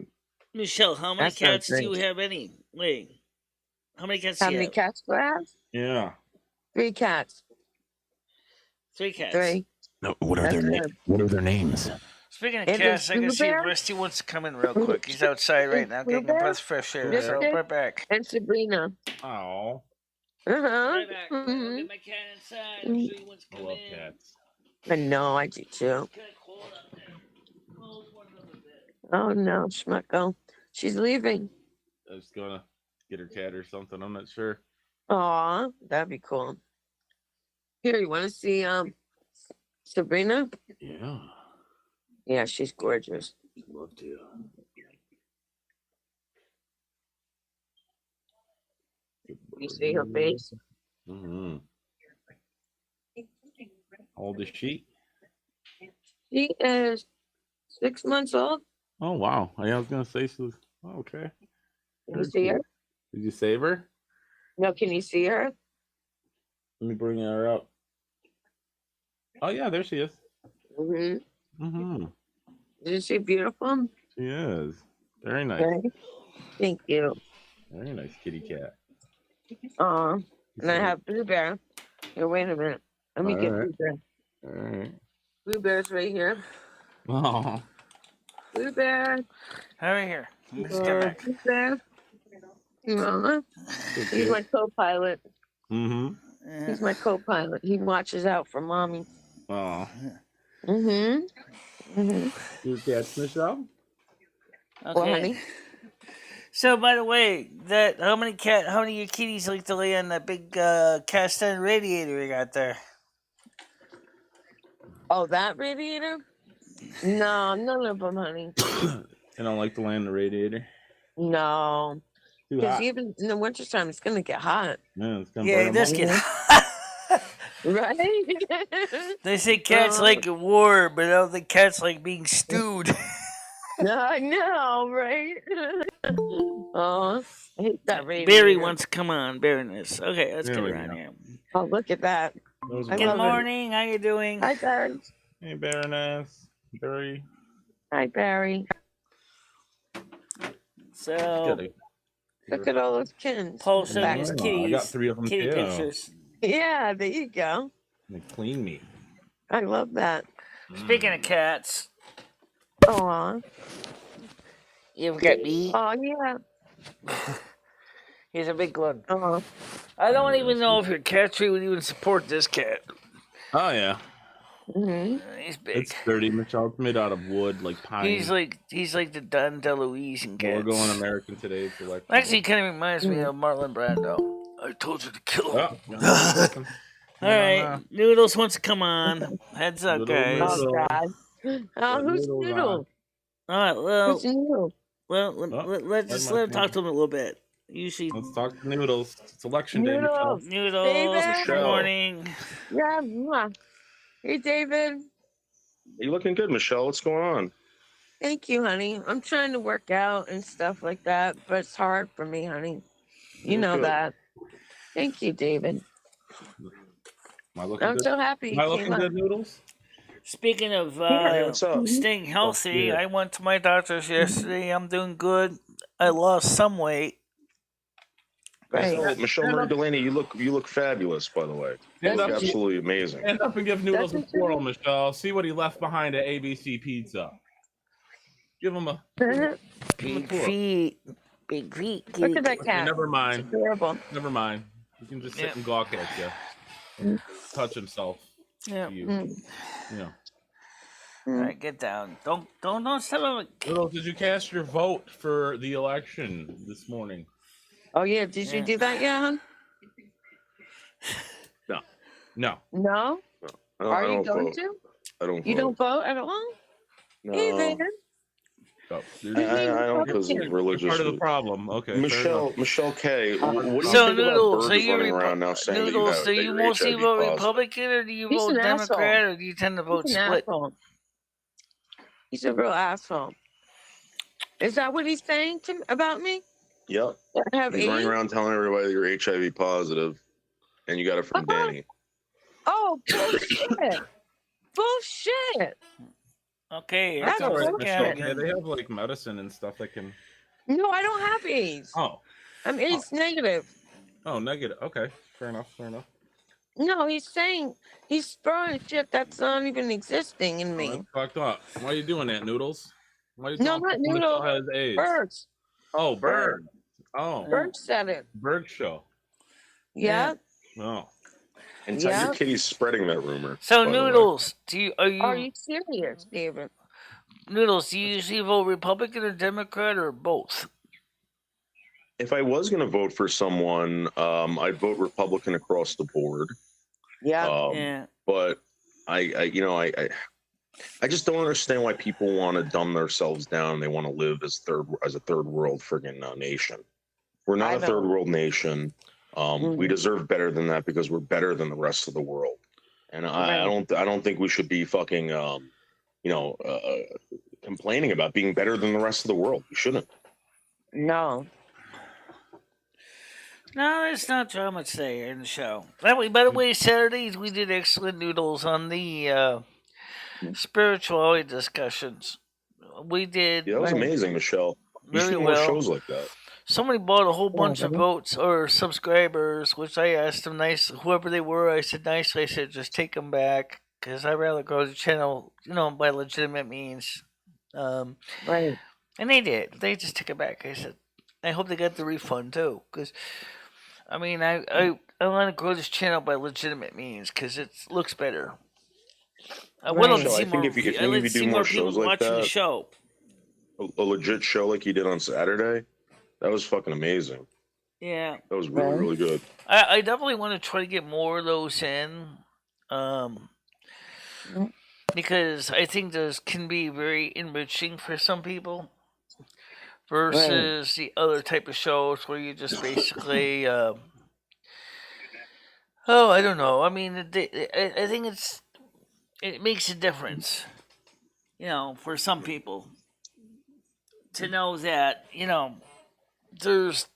Michelle, how many cats do you have anyway? How many cats do you have? How many cats do I have? Yeah. 3 cats. 3 cats. 3. No, what are their names? Speaking of cats, I can see Rusty wants to come in real quick. He's outside right now getting a breath of fresh air. So right back. And Sabrina. Oh. Right back. Get my cat inside. I'm sure he wants to come in. I love cats. I know, I do too. Oh no, Schmucko. She's leaving. I was gonna get her cat or something. I'm not sure. Aw, that'd be cool. Here, you want to see Sabrina? Yeah. Yeah, she's gorgeous. Love to. You see her face? Mm-hmm. How old is she? She is 6 months old. Oh wow! I was gonna say she was okay. Can you see her? Did you save her? No, can you see her? Let me bring her up. Oh yeah, there she is. Isn't she beautiful? She is. Very nice. Okay. Thank you. Very nice kitty cat. And I have Blue Bear. Here, wait a minute. Let me get Blue Bear. All right. Blue Bear's right here. Oh. Blue Bear. Over here. Let's get back. Blue Bear. He's my co-pilot. He's my co-pilot. He watches out for mommy. Oh. You catch Michelle? Okay. Well, honey. So, by the way, how many of your kitties like to lay on that big cast iron radiator you got there? Oh, that radiator? No, none of them, honey. You don't like to lay in the radiator? No. Too Because hot. even in the wintertime, it's going to get hot. Yeah, it's gonna Yeah, burn it them does up. get hot. Right? They say cats like it warm, but I don't think cats like being stewed. I know, right? Oh, I hate that radiator. Barry wants to come on. Baroness. Okay, let's There get we her on go. here. Oh, look at that. Those I Good love it. morning. How you doing? Hi, Barry. Hey, Baroness. Barry. Hi, Barry. So, Kitty. Look at all those kittens. Paul in the showed back. me his I kitties. got 3 of them Kitty too. pictures. Yeah, there you go. They clean me. I love that. Speaking of cats, Oh, you ever got me? oh yeah. He's a big one. Oh, I don't even know if your cat tree would even support this cat. Oh yeah. hmm He's big. It's sturdy, Michelle. It's made out of wood, like pine. He's like the Don DeLuise in cats. Logo on American Today selection. Actually, he kind of reminds me of Marlon Brando. I told you to kill him. Oh, All right, Noodles wants to come on. Heads up, guys. oh God. Oh, who's Noodle? All right, well, Who's Noodle? let's just let him talk to him a little bit. Usually, let's talk to Noodles. It's election day, Michelle. Noodles. David? Good morning. Yeah. mwah. Hey, David. You looking good, Michelle. What's going on? Thank you, honey. I'm trying to work out and stuff like that, but it's hard for me, honey. You know good. that. Thank you, David. Am I looking I'm good? so happy Am you I came looking up. good, Noodles? Speaking of Hey, what's up? staying healthy, good. I went to my doctor's yesterday. I'm doing good. I lost some weight. Right. MicheleMarieDalene, you look fabulous, by the way. You look absolutely amazing. Stand up and give Noodles a That's twirl, Michelle. See what he left behind at ABC Pizza. Give him a Big feet. Big feet. Look at that Okay, cat. never mind. It's adorable. Never mind. You can just sit and gawk at you. Touch himself. Yeah. To you. Yeah. All right, get down. Don't step on it. Noodles, did you cast your vote for the election this morning? Oh, yeah. Did you do that yet, hon? No. No? Are you going to? I don't You vote. don't vote at all? No. Hey, David. Oh, I don't because of religious. part of the problem. Okay. Michelle K. What do you So, think Noodles, about birds running around now saying Noodles, that do you you have mostly HIV vote positive? Republican or do you He's vote an Democrat asshole. or do you tend to vote He's an split? asshole. He's a real asshole. Is that what he's saying about me? Yep. I have He's AIDS? running around telling everybody you're HIV positive, and you got it from Danny. Oh, bullshit. Bullshit. Okay, That's all right, bullshit. Michelle. Yeah, they have like medicine and stuff that can. No, I don't have AIDS. Oh. I'm AIDS negative. Oh, negative. Okay. Fair enough. No, he's throwing shit that's not even existing in me. That's fucked up. Why are you doing that, Noodles? Why are you No, telling not people Noodles. Michelle has AIDS? Birds. Oh, Berg. Oh, Berg said it. Berg show. Yeah. Oh. And Tiger Kitty's spreading that rumor. So, by the way. Noodles, Are you serious, David? Noodles, do you usually vote Republican or Democrat or both? If I was going to vote for someone, I'd vote Republican across the board. Yeah. But I just don't understand why people want to dumb themselves down and they want to live as a third world friggin' nation. We're not a third world nation. We deserve better than that because we're better than the rest of the world. And I don't think we should be fucking complaining about being better than the rest of the world. We shouldn't. No. No, there's not too much there in the show. By the way, Saturdays we did excellent Noodles on the spirituality discussions. We did. Yeah, that was amazing, Michelle. You should do more shows like that. Somebody bought a whole bunch of votes or subscribers, which I asked them whoever they were, I said nicely, I said just take them back because I'd rather grow the channel, by legitimate means. Right. And they did. They just took it back. I said, I hope they got the refund too, because I want to grow this channel by legitimate means because it looks better. I would like to see more. If you do more shows like that, the show. A legit show like you did on Saturday, that was fucking amazing. Yeah, that was really, really good. I definitely want to try to get more of those in, because I think those can be very enriching for some people. versus the other type of shows where you just basically, I don't know. I mean, I think it makes a difference, for some people to know that,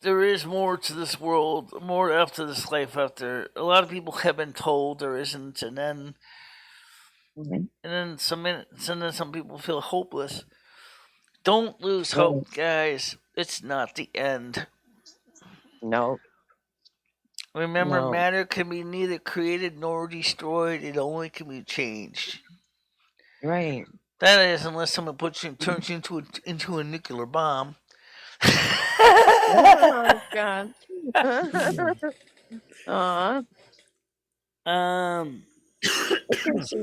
there is more to this world, more after this life after. A lot of people have been told there isn't, and then some people feel hopeless. Don't lose hope, guys. It's not the end. No. Remember, matter can be neither created nor destroyed. It only can be changed. Right. That is, unless someone turns you into a nuclear bomb. Oh God.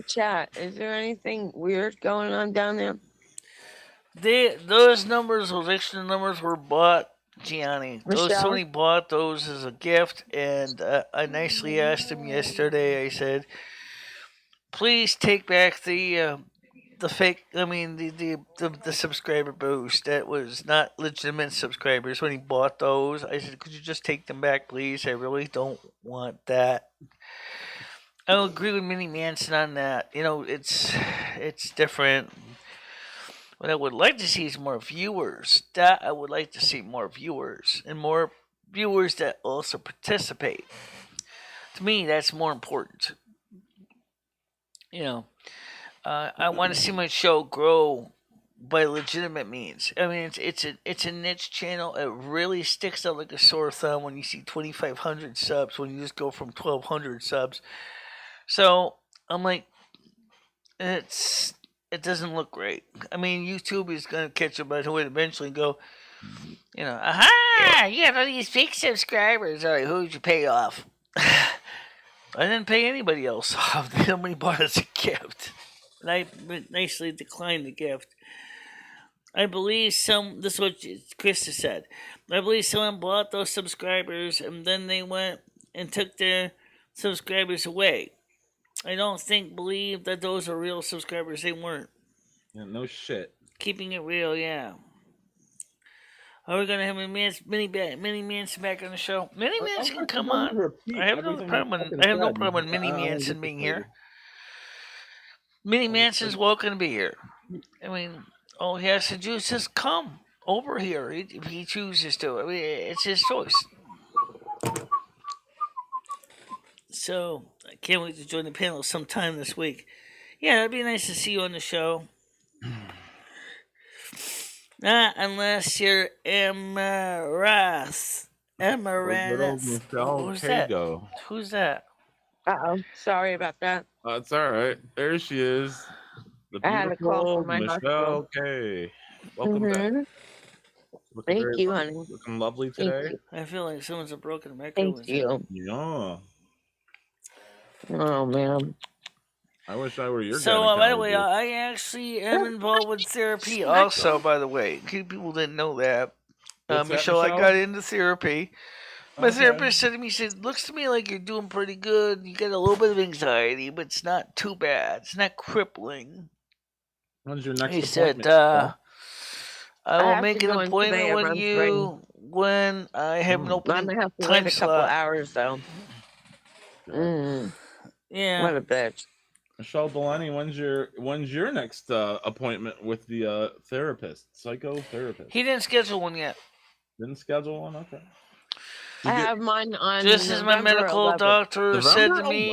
Chat. Is there anything weird going on down there? Those numbers, those extra numbers, were bought, Gianni. Somebody bought those as a gift, and I nicely asked him yesterday. I said, "Please take back the fake. I mean, the subscriber boost. That was not legitimate subscribers when he bought those." I said, "Could you just take them back, please? I really don't want that." I don't agree with Minnie Manson on that. It's different. What I would like to see is more viewers. I would like to see more viewers, and more viewers that also participate. To me, that's more important. I want to see my show grow by legitimate means. I mean, it's a niche channel. It really sticks out like a sore thumb when you see 2,500 subs, when you just go from 1,200 subs. So I'm like, it doesn't look great. I mean, YouTube is going to catch up by the way eventually go, aha, you got all these fake subscribers. All right, who did you pay off? I didn't pay anybody else off. Nobody bought us a gift. And I nicely declined the gift. I believe this is what Krista said. I believe someone bought those subscribers and then they went and took their subscribers away. I don't believe that those are real subscribers. They weren't. Yeah, no shit. Keeping it real, yeah. Are we gonna have Minnie Manson back on the show? Minnie Manson can come on. I have no problem with Minnie Manson being here. Minnie Manson's welcome to be here. I mean, all he has to do is just come over here if he chooses to. I mean, it's his choice. So, I can't wait to join the panel sometime this week. Yeah, it'd be nice to see you on the show. Not unless you're Emirates. Who's that? Who's that? Uh-oh. Sorry about that. It's all right. There she is. I had a call from my Michelle K. Welcome back. Thank you, honey. Looking lovely today. I feel like someone's a broken record. Thank you. Yeah. Oh, man. I wish I were your So, by the way, I actually am involved with therapy also, by the way. People didn't know that. Michelle, I got into therapy. My therapist said to me, looks to me like you're doing pretty good. You get a little bit of anxiety, but it's not too bad. It's not crippling. When's your next appointment? He said, I will make an appointment with you when I have an open time slot. I'm going to have to wait a couple hours, though. Yeah. What a bitch. MicheleDalene, when's your next appointment with the psychotherapist? He didn't schedule one yet. Didn't schedule one? Okay. I have mine on just as my medical 11th. doctor said to me,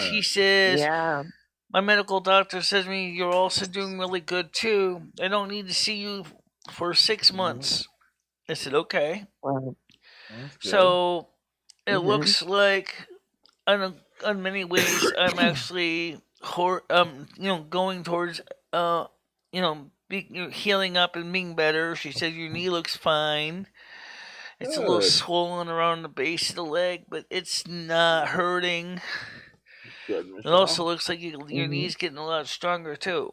he says, yeah. My medical doctor says to me, you're also doing really good too. I don't need to see you for 6 months. I said, okay. Wow. So it looks like in many ways I'm actually going towards healing up and being better. She said your knee looks fine. It's a little swollen around the base of the leg, but it's not hurting. Good, it also looks like your knee's getting a lot stronger too.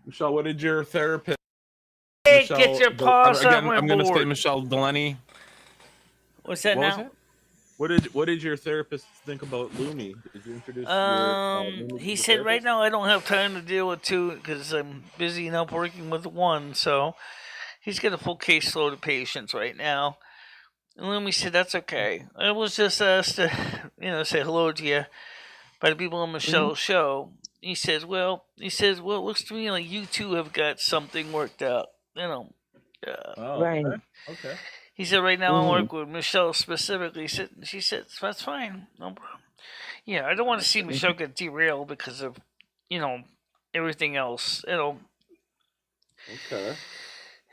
Michelle, what did your therapist? Hey, get your paws off my board. I'm going to say MicheleDalene. What's that now? What did your therapist think about Lumi? Did you introduce he said right now I don't have time to deal with two because I'm busy enough working with one. So He's got a full caseload of patients right now. And Lumi said, that's okay. I was just asked to, say hello to you by the people on Michelle's show. He says, well, it looks to me like you two have got something worked out. Right. Okay. He said, right now I work with Michelle specifically. She said, that's fine. No problem. Yeah, I don't want to see Michelle get derailed because of, everything else. Okay.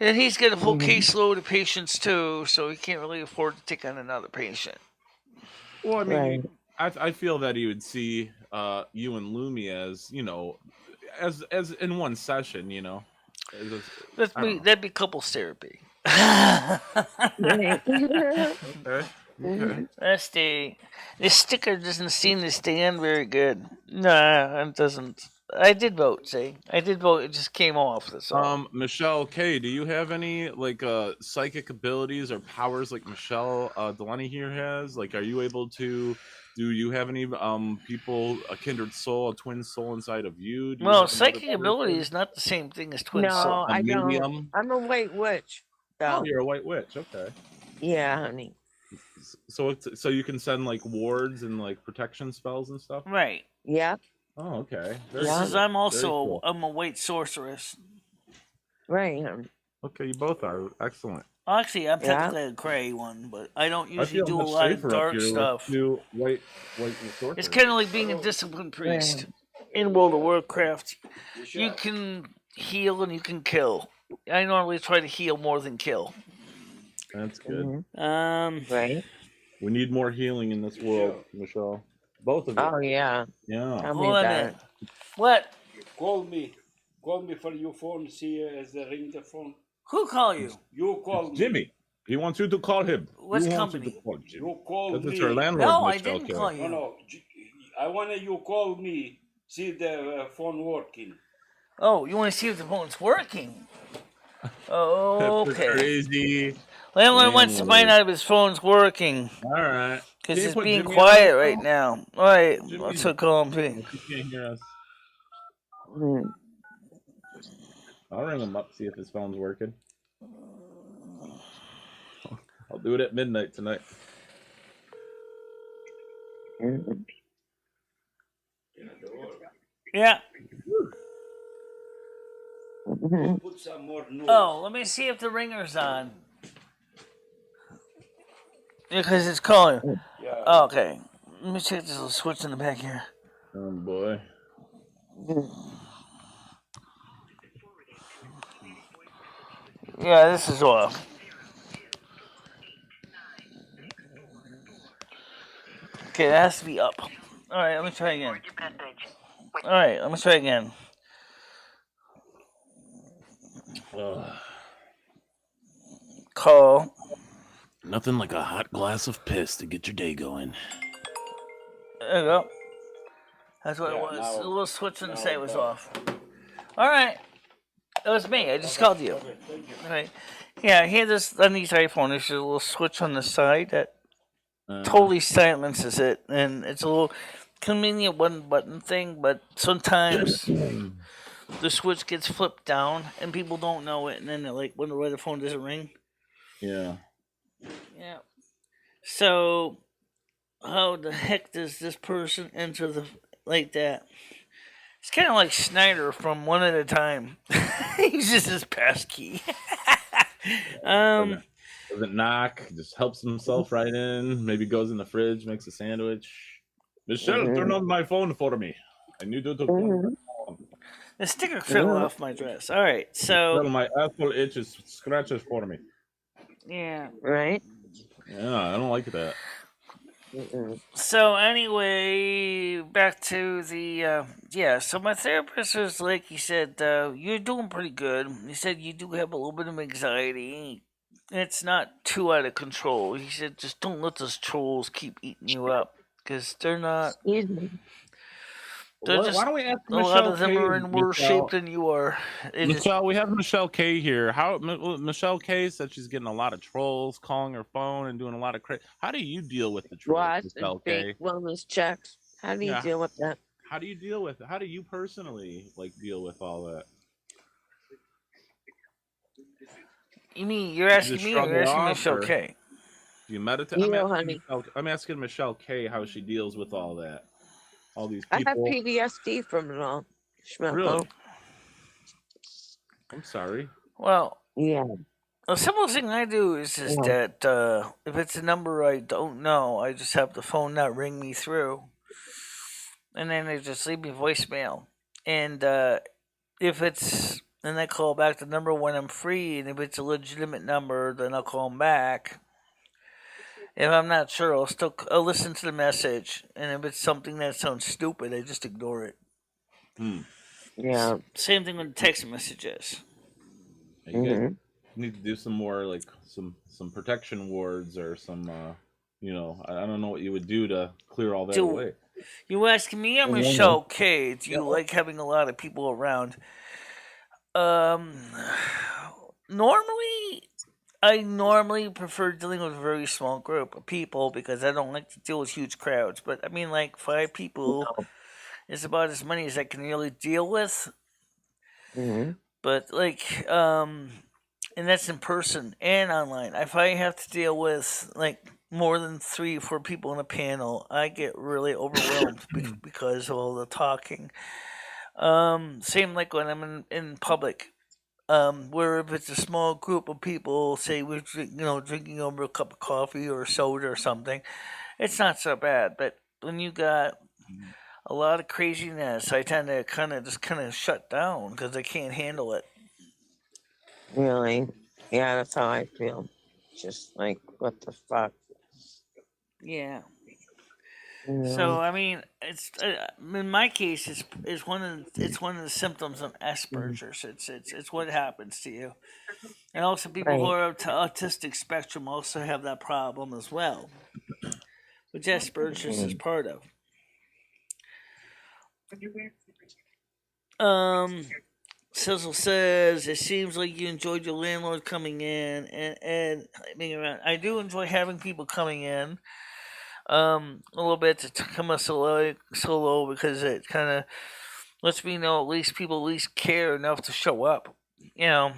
And he's got a full caseload of patients too, so he can't really afford to take on another patient. Well, I mean, I feel that he would see you and Lumi as, as in one session, That'd be couples therapy. Okay. That's the sticker doesn't seem to stand very good. Nah, it doesn't. I did vote. See, I did vote. It just came off. That's all. Michelle K, do you have any psychic abilities or powers like MicheleDalene here has? Like, are you able to? Do you have any people, a kindred soul, a twin soul inside of you? Well, psychic ability is not the same thing as twin soul. No, I don't. I'm a white witch. So. Oh, you're a white witch. Okay. Yeah, honey. So you can send like wards and like protection spells and stuff. Right. Yeah. Oh, okay. I'm also I'm a white sorceress. Right. Okay, you both are excellent. Actually, I'm technically a gray one, but I don't usually do a lot of dark stuff. White it's kind of like being a disciplined priest in World of Warcraft. You can heal and you can kill. I normally try to heal more than kill. That's good. Right. We need more healing in this world, Michelle. Both of you. Oh yeah. Yeah. Tell me that. What? Call me for your phone. See as they ring the phone. Who call you? You call me. Jimmy. He wants you to call him. What company? You call me. That's your landlord. No, I didn't call you. No. I want you call me. See the phone working. Oh, you want to see if the phone's working? Oh, okay. That's crazy. Landlord wants to find out if his phone's working. All right. Because it's being quiet right now. All right, let's call him. He can't hear us. I'll ring him up, see if his phone's working. I'll do it at midnight tonight. Yeah. Put some more noise. Oh, let me see if the ringer's on. Yeah, because it's calling. Yeah. Oh, okay. Let me check this little switch in the back here. Oh, boy. Yeah, this is off. Okay, that has to be up. Alright, let me try again. Alright, let me try again. Call. Nothing like a hot glass of piss to get your day going. There you go. That's what it was. The little switch didn't say it was off. Alright. It was me. I just called you. Alright. Yeah, here this on these iPhones, there's a little switch on the side that totally silences it, and it's a little convenient one button thing, but sometimes the switch gets flipped down and people don't know it, and then they're like, wonder why the phone doesn't ring. Yeah. Yeah. So how the heck does this person enter the like that? It's kind of like Snyder from One at a Time. He uses his pass key. Doesn't knock, just helps himself right in. Maybe goes in the fridge, makes a sandwich. Michelle, turn on my phone for me. I need you to. The sticker fell off my dress. All right, so my asshole itches, scratches for me. Yeah. Right. Yeah, I don't like that. So anyway, back to the So my therapist was like, he said, "You're doing pretty good." He said, "You do have a little bit of anxiety. It's not too out of control." He said, "Just don't let those trolls keep eating you up, because they're not." Why don't we ask Michelle? A lot of them are in worse shape than you are. Michelle, we have Michelle K here. How Michelle K said she's getting a lot of trolls calling her phone and doing a lot of How do you deal with the trolls, Michelle K? Wellness checks. How do you deal with that? How do you deal with it? How do you personally deal with all that? You mean you're asking just me, shrug or you're it asking off, Michelle or K? do you meditate? You, honey. I'm asking Michelle K how she deals with all that, all these I have people. PTSD from it all. Really? Schmecko. I'm sorry. Well, Yeah. the simple thing I do is just Yeah. that if it's a number I don't know, I just have the phone not ring me through, and then they just leave me voicemail. And if it's then I call back the number when I'm free, and if it's a legitimate number, then I'll call them back. If I'm not sure, I'll listen to the message, and if it's something that sounds stupid, I just ignore it. Yeah. Same thing with text messages. You guys need to do some more like some protection wards or some I don't know what you would do to clear all that away. You asking me? I'm Michelle K. Do you like having a lot of people around? I normally prefer dealing with a very small group of people because I don't like to deal with huge crowds. But I mean, like 5 people is about as many as I can really deal with. But like, and that's in person and online. If I have to deal with like more than 3 or 4 people in a panel, I get really overwhelmed because of all the talking. Same like when I'm in public. Where if it's a small group of people, say we're drinking over a cup of coffee or soda or something, it's not so bad. But when you got a lot of craziness, I tend to kind of shut down because I can't handle it. Really? Yeah, that's how I feel. Just like, what the fuck? Yeah. So I mean, it's in my case, it's one of the symptoms of Asperger's. It's what happens to you, and also people who are autistic spectrum also have that problem as well, which Asperger's is part of. Cecil says it seems like you enjoyed your landlord coming in and being around. I do enjoy having people coming in. A little bit to come a solo because it kind of lets me know at least people at least care enough to show up. Of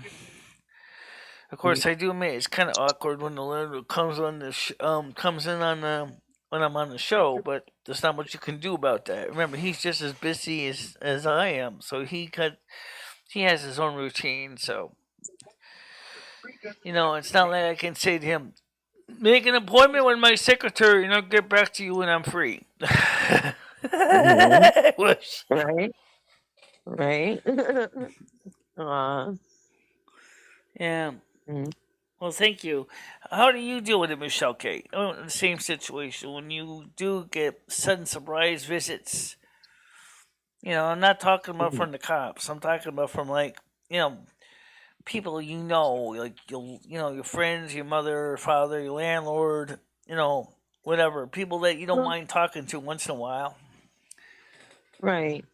course, I do admit it's kind of awkward when the landlord comes on comes in on the when I'm on the show, but there's not much you can do about that. Remember, he's just as busy as I am, so he has his own routine. So it's not like I can say to him, make an appointment with my secretary and I'll get back to you when I'm free. Right? Right? Yeah. Well, thank you. How do you deal with it, Michelle K? In the same situation, when you do get sudden surprise visits, I'm not talking about from the cops. I'm talking about from people like your friends, your mother, father, your landlord, whatever, people that you don't mind talking to once in a while. Right.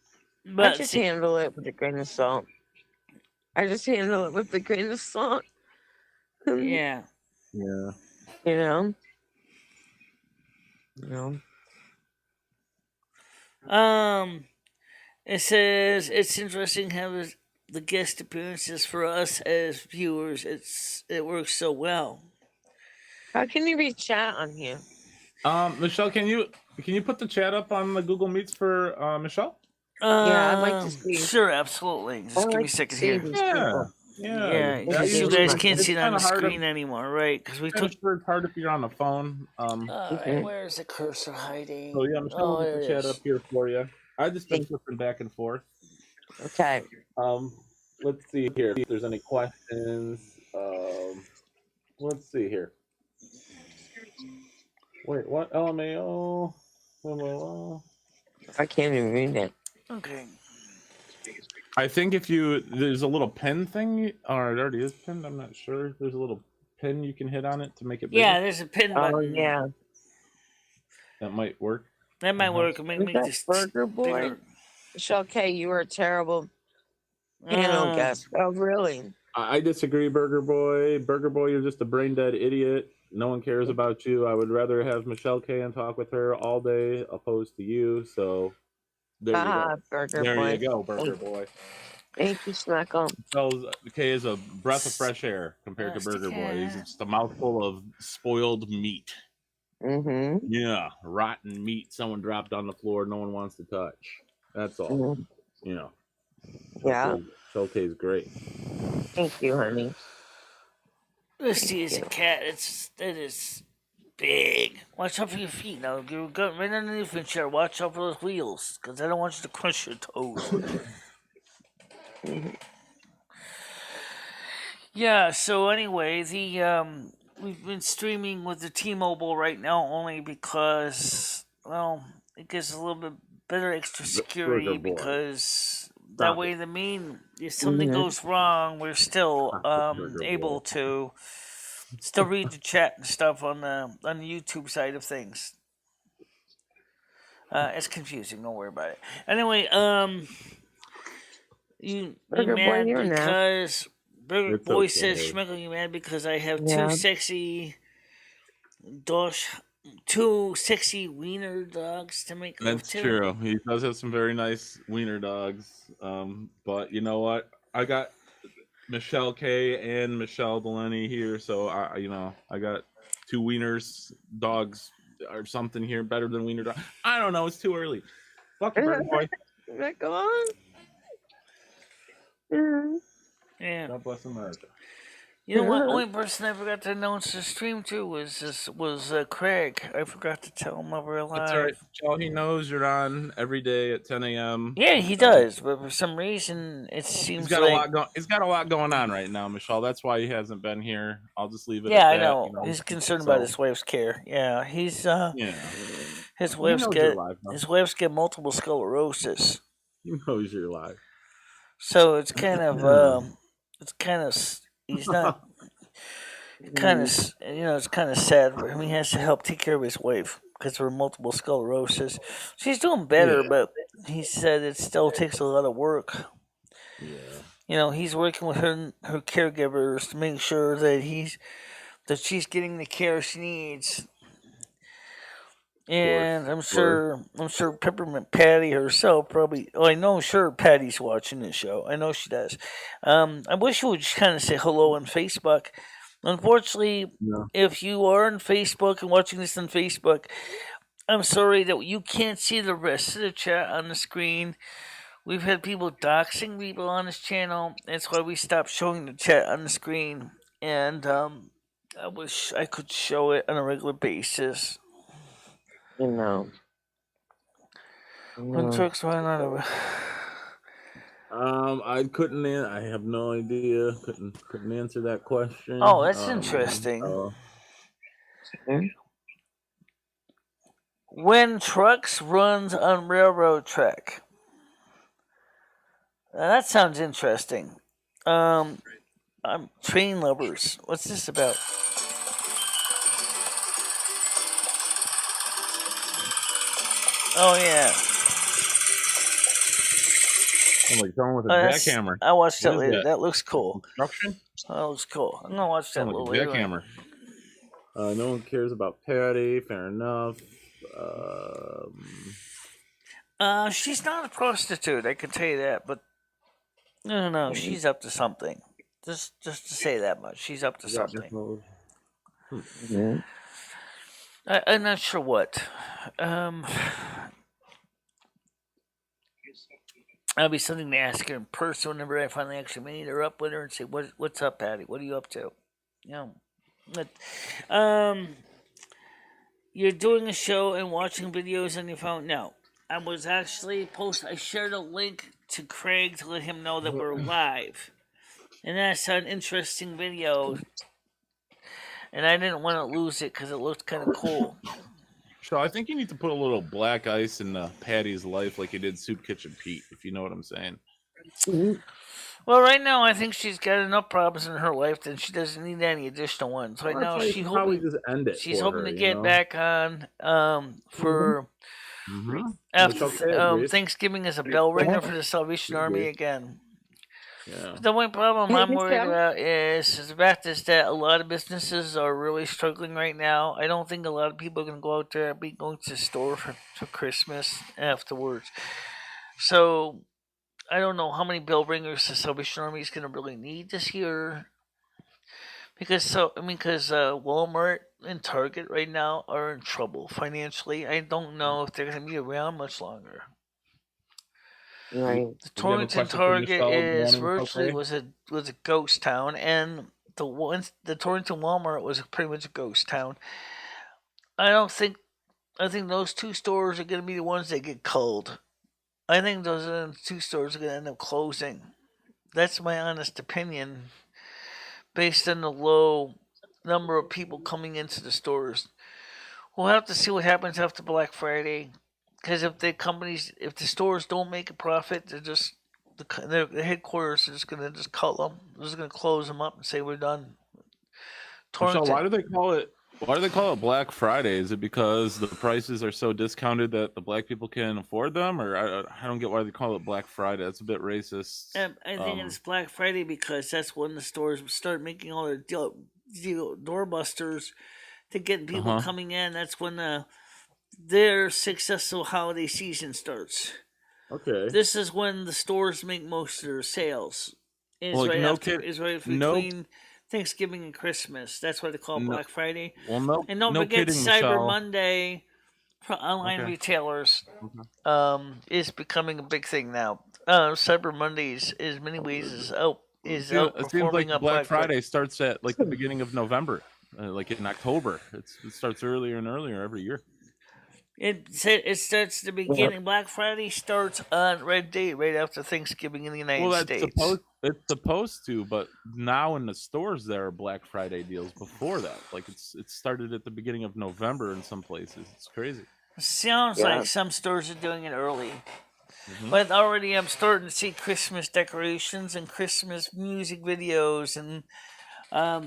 But I just handle it with a grain of salt. Yeah. Yeah. It says it's interesting how the guest appearances for us as viewers. It works so well. How can you read chat on here? Michelle, can you put the chat up on the Google Meets for Michelle? Yeah, I'd like to see. Sure, absolutely. Just give me a second here. Yeah. You guys can't see it on the screen anymore, right? Because it's hard if you're on the phone. Where's the cursor hiding? So yeah, Michelle will put the chat up here for you. I just been flipping back and forth. Okay. Let's see here if there's any questions. Let's see here. Wait, what? LMAO? I can't even read it. Okay. I think there's a little pin thing, or it already is pinned. I'm not sure. There's a little pin you can hit on it to make it bigger. Yeah, there's a pin button. Oh yeah. That might work. That might work. It might make this Burger Boy. bigger. Michelle K, you are a terrible panel guest. Oh really? I disagree, Burger Boy. Burger Boy, you're just a brain dead idiot. No one cares about you. I would rather have Michelle K and talk with her all day opposed to you. So there you go. Burger there Boy. you go, Burger Boy. Thank you, Snuckle. Michelle's K is a breath of fresh air compared to Burger Boy. He's just a mouthful of spoiled meat. Mm-hmm. Yeah, rotten meat someone dropped on the floor no one wants to touch. That's all. Yeah. Yeah. Michelle K is great. Thank you, honey. Misty is a cat. It is big. Watch out for your feet now. You're right underneath the chair. Watch out for those wheels, because I don't want you to crush your toes. Yeah. So anyway, we've been streaming with the T-Mobile right now only because it gives a little bit better extra security because that way if something goes wrong, we're still able to still read the chat and stuff on the YouTube side of things. It's confusing. Don't worry about it. Anyway, you mad because Burger Boy says Schmeckle, you mad because I have two sexy wiener dogs to make love to. That's true. He does have some very nice wiener dogs. But you know what? I got Michelle K and MicheleDalene here, so I got two wieners dogs or something here better than wiener dog. I don't know. It's too early. Fuck you, Burger Boy. Go on. Yeah. God bless America. You know what? Only person I forgot to announce the stream to was Craig. I forgot to tell him over live. That's right. Joe, he knows you're on every day at 10 a.m. Yeah, he does, but for some reason it seems he's got a lot going on right now, Michelle. That's why he hasn't been here. I'll just leave it. Yeah, at I that. know. He's concerned about his wife's care. Yeah, he's his wife's got multiple sclerosis. He knows you're alive. So it's kind of he's not it's kind of sad for him. He has to help take care of his wife because of her multiple sclerosis. She's doing better, but he said it still takes a lot of work. Yeah. He's working with her caregivers to make sure that she's getting the care she needs. And I'm sure Peppermint Patty herself probably. Oh, I know. Sure, Patty's watching this show. I know she does. I wish you would just kind of say hello on Facebook. Unfortunately, if you are on Facebook and watching this on Facebook, I'm sorry that you can't see the rest of the chat on the screen. We've had people doxing people on this channel. That's why we stopped showing the chat on the screen. And I wish I could show it on a regular basis. When trucks run out of I couldn't. I have no idea. Couldn't answer that question. Oh, that's interesting. When trucks runs on railroad track. That sounds interesting. I'm train lovers. What's this about? Oh yeah. I'm like someone with a jackhammer. I watched that later. That looks cool. Construction? That looks cool. I'm gonna watch that like later. Jackhammer. No one cares about Patty. Fair enough. She's not a prostitute. I can tell you that. But no, she's up to something. Just to say that much, she's up to something. I'm not sure what. That'll be something to ask her in person whenever I finally actually meet her up with her and say, "What's up, Patty? What are you up to?" You're doing a show and watching videos on your phone. No, I was actually I shared a link to Craig to let him know that we're live, and I saw an interesting video, and I didn't want to lose it because it looked kind of cool. So I think you need to put a little black ice in Patty's life like you did Soup Kitchen Pete, if you know what I'm saying. Well, right now I think she's got enough problems in her life that she doesn't need any additional ones. Right now she's hoping to get back on for after Thanksgiving as a bell ringer for the Salvation Army again. Yeah. The only problem I'm worried about is the fact is that a lot of businesses are really struggling right now. I don't think a lot of people are going to go out there and be going to the store for Christmas afterwards. So I don't know how many bell ringers the Salvation Army is going to really need this year. Because Walmart and Target right now are in trouble financially. I don't know if they're going to be around much longer. Right. The Torrington Target is virtually was a ghost town, and the Torrington Walmart was pretty much a ghost town. I think those two stores are going to be the ones that get culled. I think those two stores are going to end up closing. That's my honest opinion, based on the low number of people coming into the stores. We'll have to see what happens after Black Friday, because if the stores don't make a profit, they're just the headquarters are just going to just cut them. They're just going to close them up and say we're done. Michelle, why do they call it Black Friday? Is it because the prices are so discounted that the black people can't afford them, or I don't get why they call it Black Friday. That's a bit racist. I think it's Black Friday because that's when the stores start making all their doorbusters to get people coming in. That's when their successful holiday season starts. Okay. This is when the stores make most of their sales. It's right between Thanksgiving and Christmas. That's why they call it Black Friday. Well, and don't forget kidding, Cyber Michelle. Monday for online retailers is becoming a big thing now. Cyber Mondays is many ways is outperforming. It seems like Black Friday Friday. starts at like the beginning of November, like in October. It starts earlier and earlier every year. It starts the beginning. Black Friday starts on Red Day, right after Thanksgiving in the United States. It's supposed to, but now in the stores there are Black Friday deals before that. Like it started at the beginning of November in some places. It's crazy. Sounds like some stores are doing it early. But already I'm starting to see Christmas decorations and Christmas music videos, and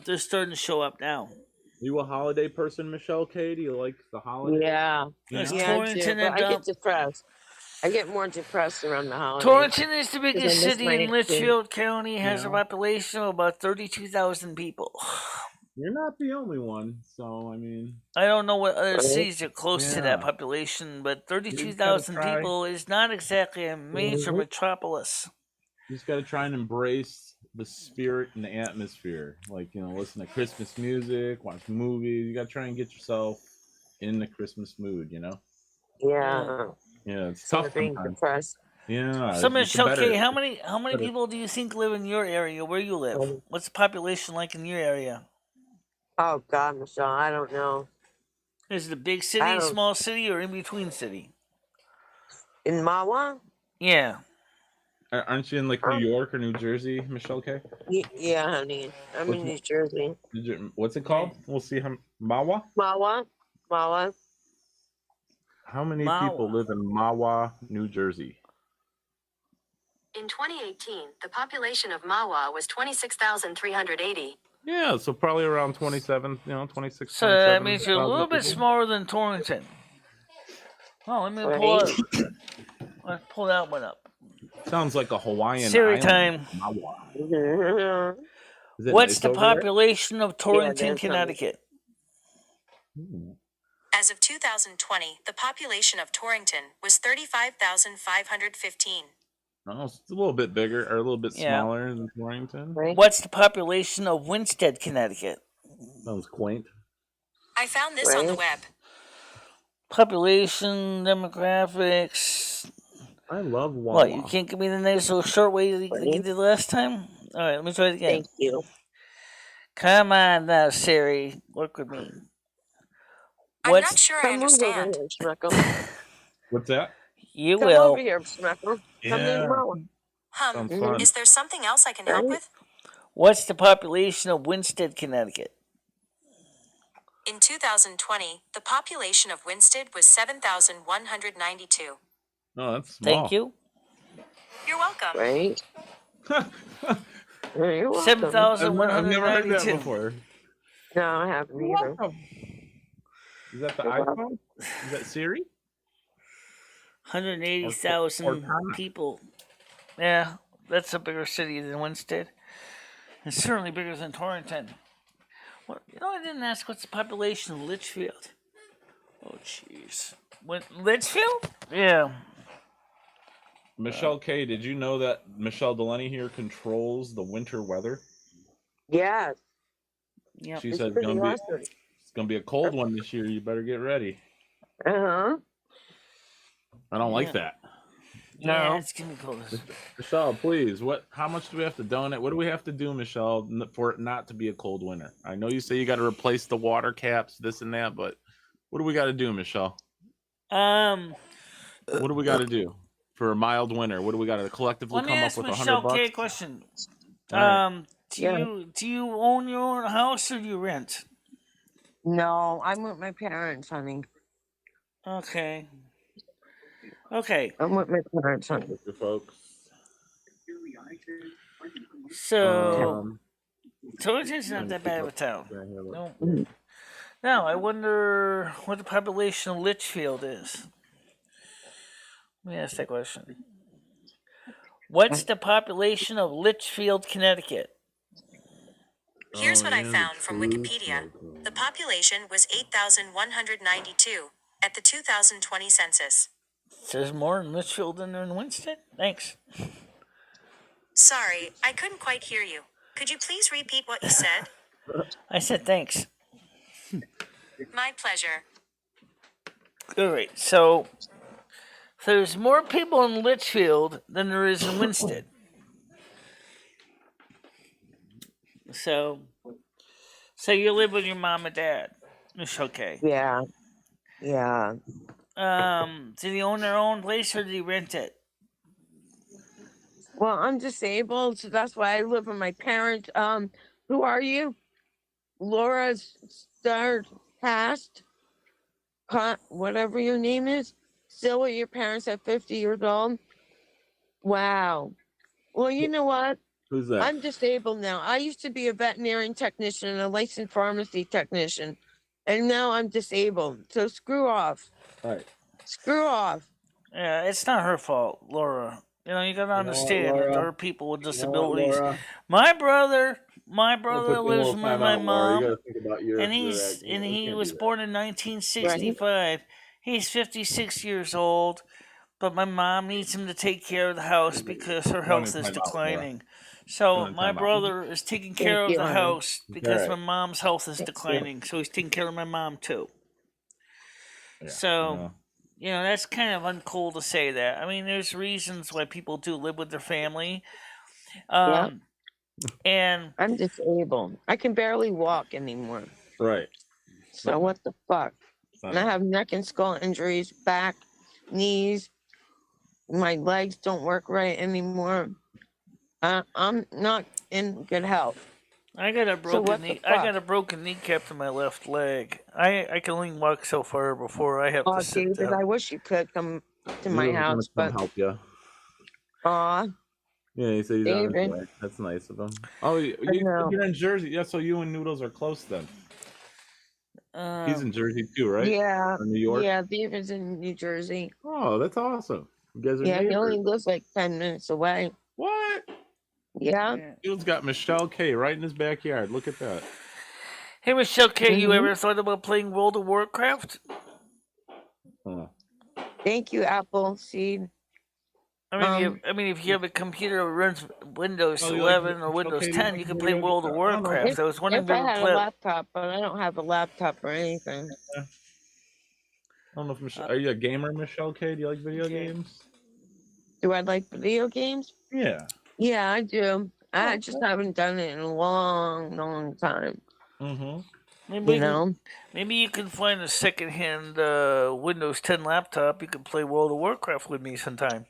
they're starting to show up now. You a holiday person, Michelle K? Do you like the holidays? Yeah. Yeah, I do, but I get depressed. I get more depressed around the holidays. Torrington is the biggest city in my Litchfield County. Has a population of about 32,000 people. You're not the only one, so I mean, I don't know what other cities are close to that population, but 32,000 people is not exactly a major metropolis. You just got to try and embrace the spirit and the atmosphere. Like, listen to Christmas music, watch movies. You got to try and get yourself in the Christmas mood, Yeah. Yeah, it's tough sometimes. Depressed. Yeah. So, Michelle K, how many people do you think live in your area where you live? What's the population like in your area? Oh, God, Michelle, I don't know. Is it a big city, small city, or in between city? In Mawa? Yeah. Aren't you in like New York or New Jersey, Michelle K? Yeah, honey. I'm in New Jersey. What's it called? We'll see. Mawa? Mawa. How many people live in Mawa, New Jersey? In 2018, the population of Mawa was 26,380. Yeah, so probably around 27, 26. So that means you're a little bit smaller than Torrington. Oh, let me pull that one up. Sounds like a Hawaiian Siri island. time. What's the population of Torrington, Connecticut? As of 2020, the population of Torrington was 35,515. Oh, it's a little bit bigger or a little bit smaller than Torrington. What's the population of Winsted, Connecticut? Sounds quaint. I found this on the web. Population, demographics. I love Wawa. What, you can't give me the nice little short way that you did last time? All right, let me try it again. Thank you. Come on now, Siri. Work with me. I'm not sure I understand. What's that? You Come will. over here, Smeckle. Come Yeah. Is there something else I can help with? What's the population of Winsted, Connecticut? In 2020, the population of Winsted was 7,192. Oh, that's small. Thank you. You're welcome. Right? You're welcome. 7,192. I've never heard that before. No, I haven't either. Is that the iPhone? Is that Siri? 180,000 people. Yeah, that's a bigger city than Winsted. It's certainly bigger than Torrington. Well, I didn't ask what's the population of Litchfield. Oh, jeez. Litchfield? Yeah. Michelle K, did you know that MicheleDalene here controls the winter weather? Yes. Yep. She It's said pretty awesome. it's gonna be a cold one this year. You better get ready. Uh-huh. I don't like that. Yeah, No. it's gonna be cold. Michelle, please. How much do we have to donate? What do we have to do, Michelle, for it not to be a cold winter? I know you say you got to replace the water caps, this and that, but what do we got to do, Michelle? What do we got to do for a mild winter? What do we got to collectively come up with Michelle $100? K a question. Right. Do you own your own house or do you rent? No, I'm with my parents, honey. Okay. I'm with my parents, honey. Folks. So, Torrington's not that bad of a town. No. Now, I wonder what the population of Litchfield is. Let me ask that question. What's the population of Litchfield, Connecticut? Here's what I found from Wikipedia. The population was 8,192 at the 2020 census. There's more in Litchfield than in Winston? Thanks. Sorry, I couldn't quite hear you. Could you please repeat what you said? I said thanks. My pleasure. All right, so there's more people in Litchfield than there is in Winston. So you live with your mom and dad. It's okay. Yeah. Yeah. Do they own their own place or do they rent it? Well, I'm disabled, so that's why I live with my parents. Who are you? Laura's start past, whatever your name is. Still with your parents at 50 years old? Wow. Well, you know what? Who's that? I'm disabled now. I used to be a veterinarian technician and a licensed pharmacy technician, and now I'm disabled. So screw off. All right. Screw off. Yeah, it's not her fault, Laura. You know, you gotta understand that there are people with disabilities. My brother lives with my mom, and he was born in 1965. He's 56 years old, but my mom needs him to take care of the house because her health is declining. So my brother is taking care of the house because my mom's health is declining. So he's taking care of my mom too. So. You know, that's kind of uncool to say that. I mean, there's reasons why people do live with their family. And I'm disabled. I can barely walk anymore. Right. So what the fuck? And I have neck and skull injuries, back, knees. My legs don't work right anymore. I'm not in good health. I got a broken kneecap to my left leg. I can only walk so far before I have to sit David, down. I wish you could come to my house, but help you. Aw. Yeah, he said he's on his way. That's nice of him. Oh, you're in Jersey. Yeah, so you and Noodles are close then. He's in Jersey too, right? Yeah. Or New York? Yeah, David's in New Jersey. Oh, that's awesome. You guys are he only lives like 10 minutes away. What? Yeah. Field's got Michelle K right in his backyard. Look at that. Hey, Michelle K, you ever thought about playing World of Warcraft? Thank you, Apple Seed. I mean, if you have a computer that runs Windows 11 or Windows 10, you can play World of Warcraft. I was wondering if I had a laptop, but I don't have a laptop or anything. I don't know if Michelle. Are you a gamer, Michelle K? Do you like video games? Do I like video games? Yeah. Yeah, I do. I just haven't done it in a long time. Maybe you can find a secondhand Windows 10 laptop. You can play World of Warcraft with me sometime.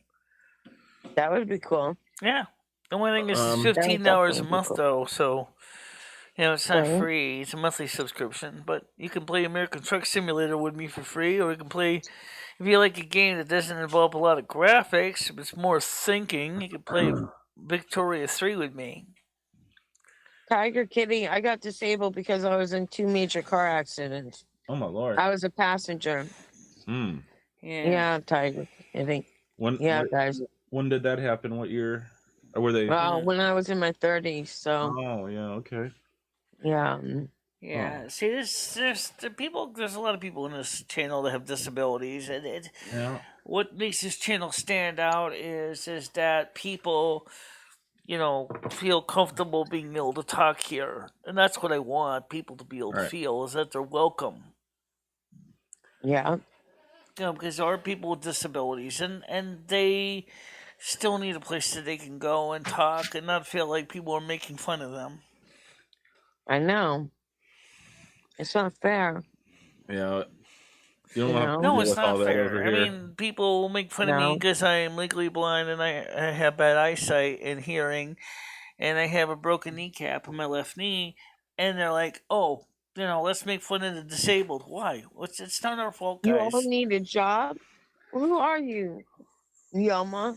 That would be cool. Yeah. The only thing is $15 a month though, so it's not free. It's a monthly subscription, but you can play American Truck Simulator with me for free, or you can play. If you like a game that doesn't involve a lot of graphics, but it's more thinking, you can play Victoria 3 with me. Tiger Kitty, I got disabled because I was in 2 major car accidents. Oh my Lord. I was a passenger. Yeah, Tiger Kitty. Guys. When did that happen? What year? Or were they? Well, when I was in my 30s, so. Oh, yeah, okay. Yeah. Yeah, see, there's a lot of people in this channel that have disabilities, and what makes this channel stand out is that people, feel comfortable being able to talk here, and that's what I want people to be able to feel, is that they're welcome. Yeah. Because there are people with disabilities, and they still need a place that they can go and talk and not feel like people are making fun of them. I know. It's not fair. Yeah. You don't have to No, deal it's with all not that fair. over I here. mean, people make fun of me because I am legally blind and I have bad eyesight and hearing, and I have a broken kneecap on my left knee, and they're like, "Oh, let's make fun of the disabled." Why? It's not our fault, guys. You all need a job? Who are you? Yuma?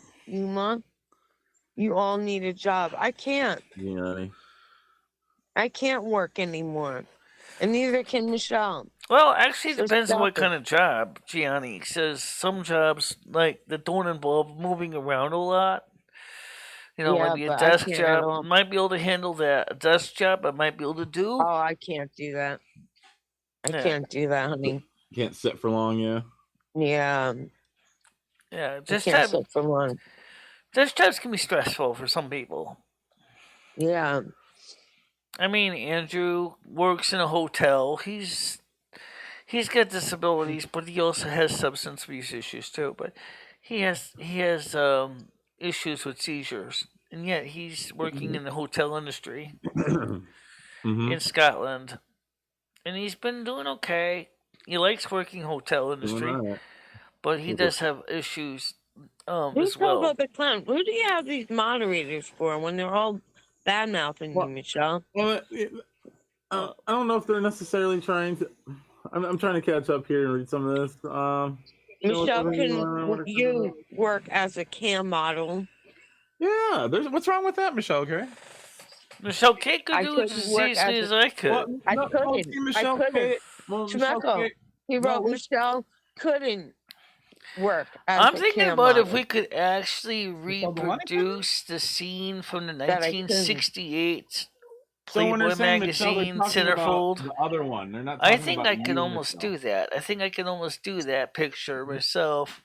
You all need a job. I can't. Yeah. I can't work anymore. And neither can Michelle. Well, actually, it So depends on stop what it. kind of job. Gianni says some jobs, like, that don't involve moving around a lot. Maybe a but desk I can't job. at all. Might be able to handle that. A desk job I might be able to do. Oh, I can't do that. I can't do that, honey. Can't sit for long, yeah. Yeah. Yeah, I can't sit for long. Desk jobs can be stressful for some people. Yeah. I mean, Andrew works in a hotel. He's got disabilities, but he also has substance abuse issues too. But he has issues with seizures, and yet he's working in the hotel industry in Scotland, and he's been doing okay. He likes working hotel industry, but he does have issues as well. About the clown? Who do you have these moderators for when they're all bad mouthing you, Michelle? Well, I don't know if they're necessarily trying to. I'm trying to catch up here and read some of this. Michelle, can you work as a cam model? Yeah, what's wrong with that, Michelle K? Michelle K could do it as easily as I could. I couldn't. Michelle K. He wrote Michelle couldn't work as I'm a thinking cam about model. if we could actually reproduce the scene from the 1968 Playboy magazine centerfold. The other one, they're not. I think I can almost do that. I think I can almost do that picture myself.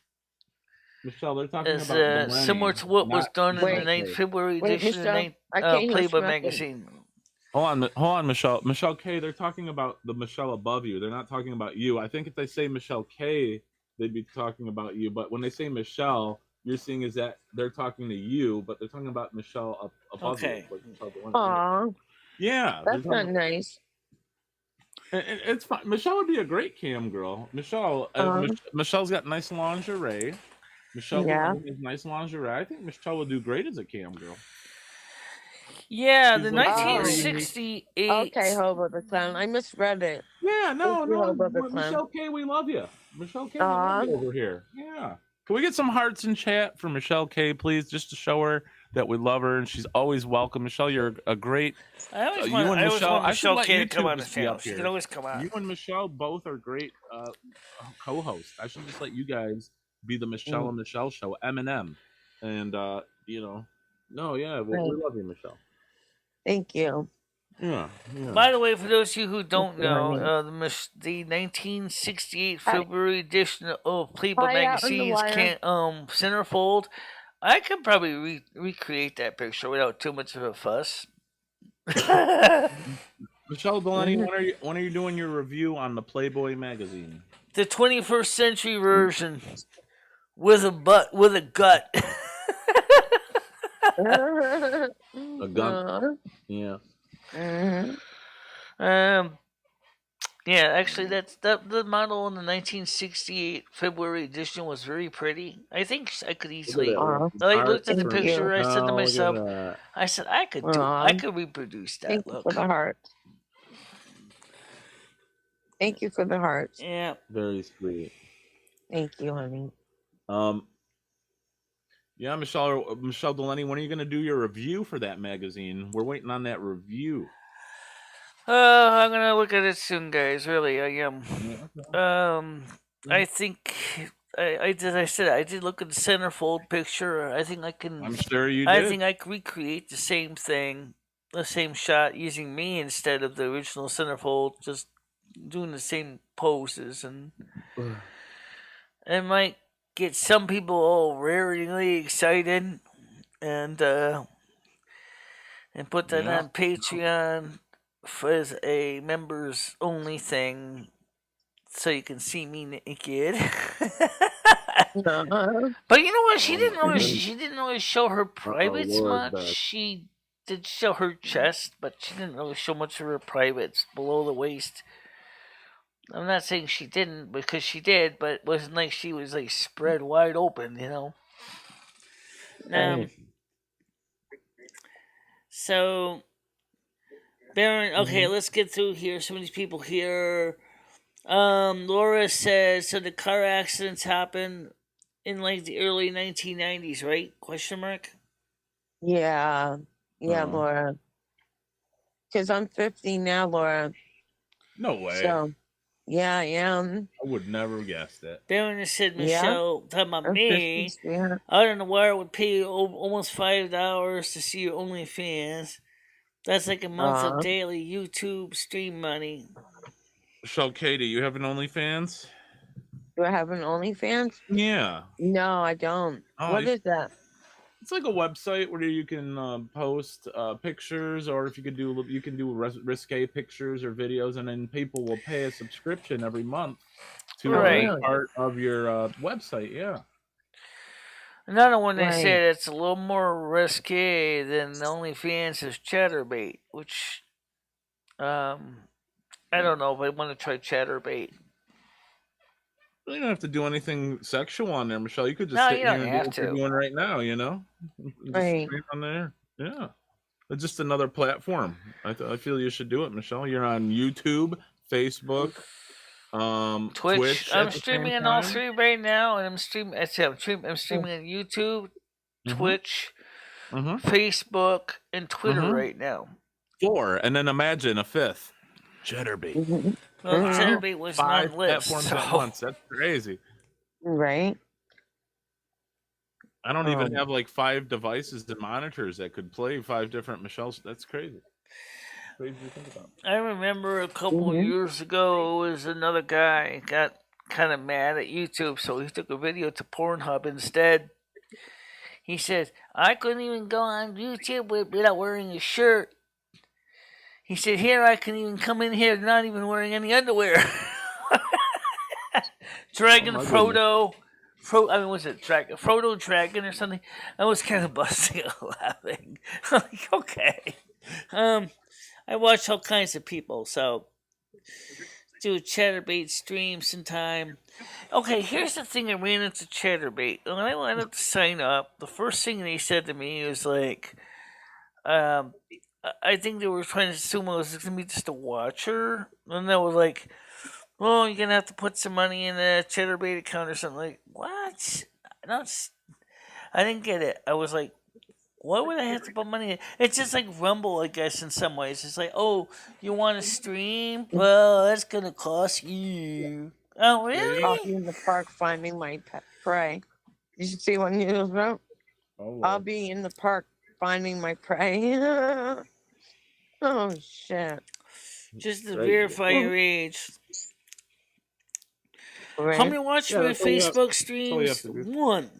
Michelle, they're talking about similar to what was done in the February edition of Playboy magazine. Hold on, Michelle. Michelle K. They're talking about the Michelle above you. They're not talking about you. I think if they say Michelle K, they'd be talking about you. But when they say Michelle, you're seeing is that they're talking to you, but they're talking about Michelle above you. Aww. Yeah, that's not nice. It's fine. Michelle would be a great cam girl. Michelle's got nice lingerie. Michelle has nice lingerie. I think Michelle would do great as a cam girl. Yeah, the 1968. Okay, Hobo the Clown. I misread it. Yeah, no. Michelle K, we love you. Michelle K, we love you over here. Yeah. Can we get some hearts in chat for Michelle K, please, just to show her that we love her and she's always welcome. Michelle, you're a great. I always want Michelle K to come on the channel. She can always come on. You and Michelle both are great co-hosts. I should just let you guys be the Michelle and Michelle show, M&M, and we love you, Michelle. Thank you. Yeah. By the way, for those of you who don't know, the 1968 February edition of Playboy magazine's centerfold, I could probably recreate that picture without too much of a fuss. MicheleDalene, when are you doing your review on the Playboy magazine? The 21st century version with a gut. A gun. Yeah. Yeah, actually, the model in the 1968 February edition was very pretty. I think I could easily. I looked at the picture. I said to myself, I could reproduce that. Thank you for the heart. Thank you for the heart. Yeah. Very sweet. Thank you, honey. Yeah, MicheleDalene, when are you going to do your review for that magazine? We're waiting on that review. I'm going to look at it soon, guys. Really, I am. I think I did look at the centerfold picture. I think I can. I'm sure you did. I think I can recreate the same thing the same shot using me instead of the original centerfold, just doing the same poses, and it might get some people all rarely excited, and put that on Patreon as a members only thing, so you can see me naked. But you know what? She didn't really show her privates much. She did show her chest, but she didn't really show much of her privates below the waist. I'm not saying she didn't, because she did, but it wasn't like she was like spread wide open, you know. So, Baron, okay, let's get through here. Some of these people here. Laura says, so the car accidents happened in like the early 1990s, right? Question mark. Yeah, Laura. Because I'm 50 now, Laura. No way. So, yeah, I am. I would never guess that. Baron said, Michelle, talking about me. 50, yeah. I don't know why I would pay you almost $5 to see your OnlyFans. That's like a month of daily YouTube stream money. Michelle Katie, you have an OnlyFans? Do I have an OnlyFans? Yeah. No, I don't. What is that? It's like a website where you can post pictures, or if you can do risque pictures or videos, and then people will pay a subscription every month to be part of your website. Yeah. Another one they said it's a little more risque than OnlyFans is Chatterbait, which I don't know if I want to try Chatterbait. You don't have to do anything sexual on there, Michelle. You could just sit here and do what you're doing right now, you know? Just on there. Yeah. It's just another platform. I feel you should do it, Michelle. You're on YouTube, Facebook, Twitch. I'm streaming on all three right now, and I'm streaming on YouTube, Twitch, Facebook, and Twitter right now. 4, and then imagine a 5th. Chatterbait. Well, Chatterbait was 5 not list. platforms at once. That's crazy. Right. I don't even have like 5 devices and monitors that could play 5 different Michelles. That's crazy. Crazy to think about. I remember a couple of years ago, it was another guy got kind of mad at YouTube, so he took a video to Pornhub instead. He said, I couldn't even go on YouTube without wearing a shirt. He said, here I can even come in here not even wearing any underwear. Dragon Frodo. Was it Frodo Dragon or something? I was kind of busting out laughing. I'm like, okay. I watch all kinds of people, so do a Chatterbait stream sometime. Okay, here's the thing. I ran into Chatterbait. When I went up to sign up, the first thing they said to me was like, I think they were trying to assume I was going to be just a watcher. And they were like, well, you're going to have to put some money in a Chatterbait account or something. Like, what? I didn't get it. I was like, why would I have to put money in? It's just like Rumble, I guess, in some ways. It's like, oh, you want to stream? Well, that's going to cost you. Oh, really? I'll be in the park finding my prey. You should see what Noodles wrote. I'll be in the park finding my prey. Oh, shit. Just to verify your age. Right. How many watch my Facebook streams? 1.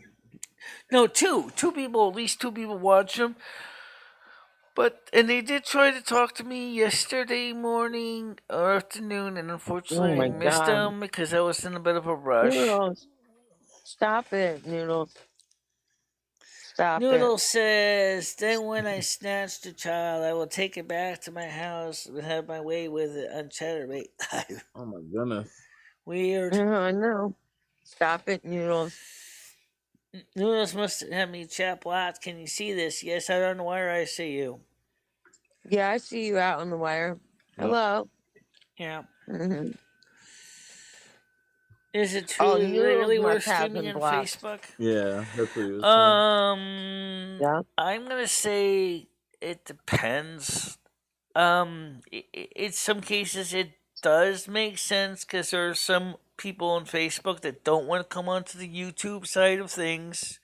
No, 2. 2 people, at least 2 people watch them. And they did try to talk to me yesterday morning or afternoon, and unfortunately I missed them because I was in a bit of a rush. Noodles. Stop it, Noodles. Noodle says, then when I snatch the child, I will take it back to my house and have my way with it on Chatterbait. Oh my goodness. Weird. I know. Stop it, Noodles. Noodles must have me chat lots. Can you see this? Yes, I don't know where I see you. Yeah, I see you out on the wire. Hello. Yeah. Mm-hmm. Is it truly really worth streaming on Facebook? Yeah, that's what he was saying. Yeah. I'm gonna say it depends. In some cases it does make sense because there are some people on Facebook that don't want to come onto the YouTube side of things,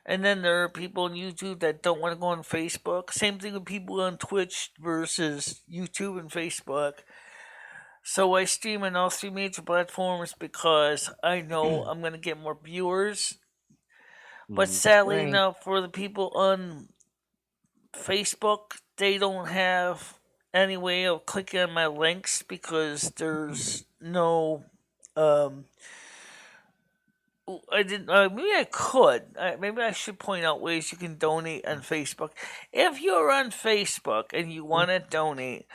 And then there are people on YouTube that don't want to go on Facebook. Same thing with people on Twitch versus YouTube and Facebook. So I stream on all three major platforms because I know I'm going to get more viewers. But sadly Right. enough, for the people on Facebook, they don't have any way of clicking on my links because there's no. I didn't. Maybe I could. Maybe I should point out ways you can donate on Facebook. If you're on Facebook and you want to donate,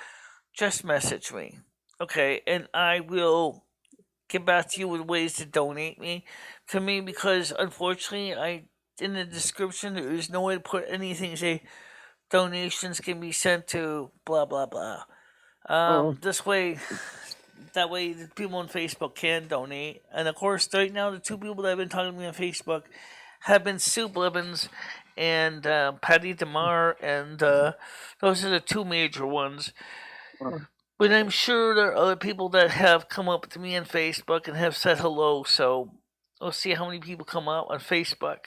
just message me, okay? And I will get back to you with ways to donate to me because unfortunately, in the description there is no way to put anything. Say donations can be sent to blah blah blah. This way, that way the people on Facebook can donate. And of course, right now the two people that have been talking to me on Facebook have been Sue Blibbins and Patty DeMar, and those are the two major ones. But I'm sure there are other people that have come up to me on Facebook and have said hello. So we'll see how many people come out on Facebook.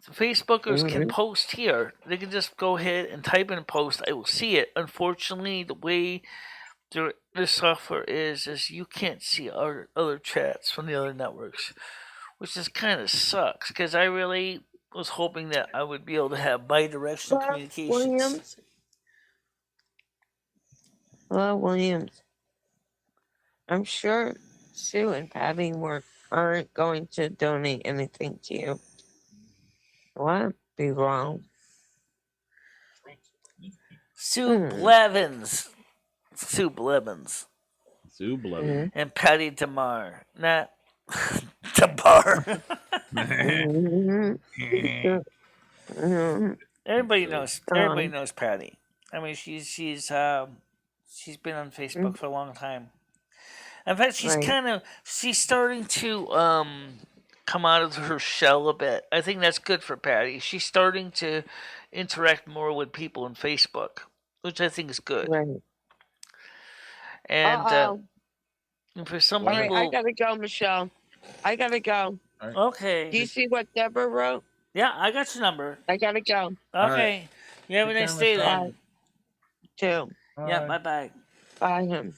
So Facebookers can post here. They can just go ahead and type in a post. I will see it. Unfortunately, the way the software is you can't see our other chats from the other networks, which just kind of sucks because I really was hoping that I would be able to have bi-directional communications. Williams. Hello, Williams. I'm sure Sue and Patty aren't going to donate anything to you. What? Be wrong. Sue Blevins. Sue Blevins. Sue Blevins. And Patty DeMar. Not DeMar. Everybody knows Patty. I mean, she's been on Facebook for a long time. In fact, she's starting to come out of her shell a bit. I think that's good for Patty. She's starting to interact more with people on Facebook, which I think is good. Right. And for some people, right, I gotta go, Michelle. I gotta go. Right. Okay. Do you see what Deborah wrote? Yeah, I got your number. I gotta go. Okay. Right. You have a nice day then. Too. Yeah, bye-bye. Bye him.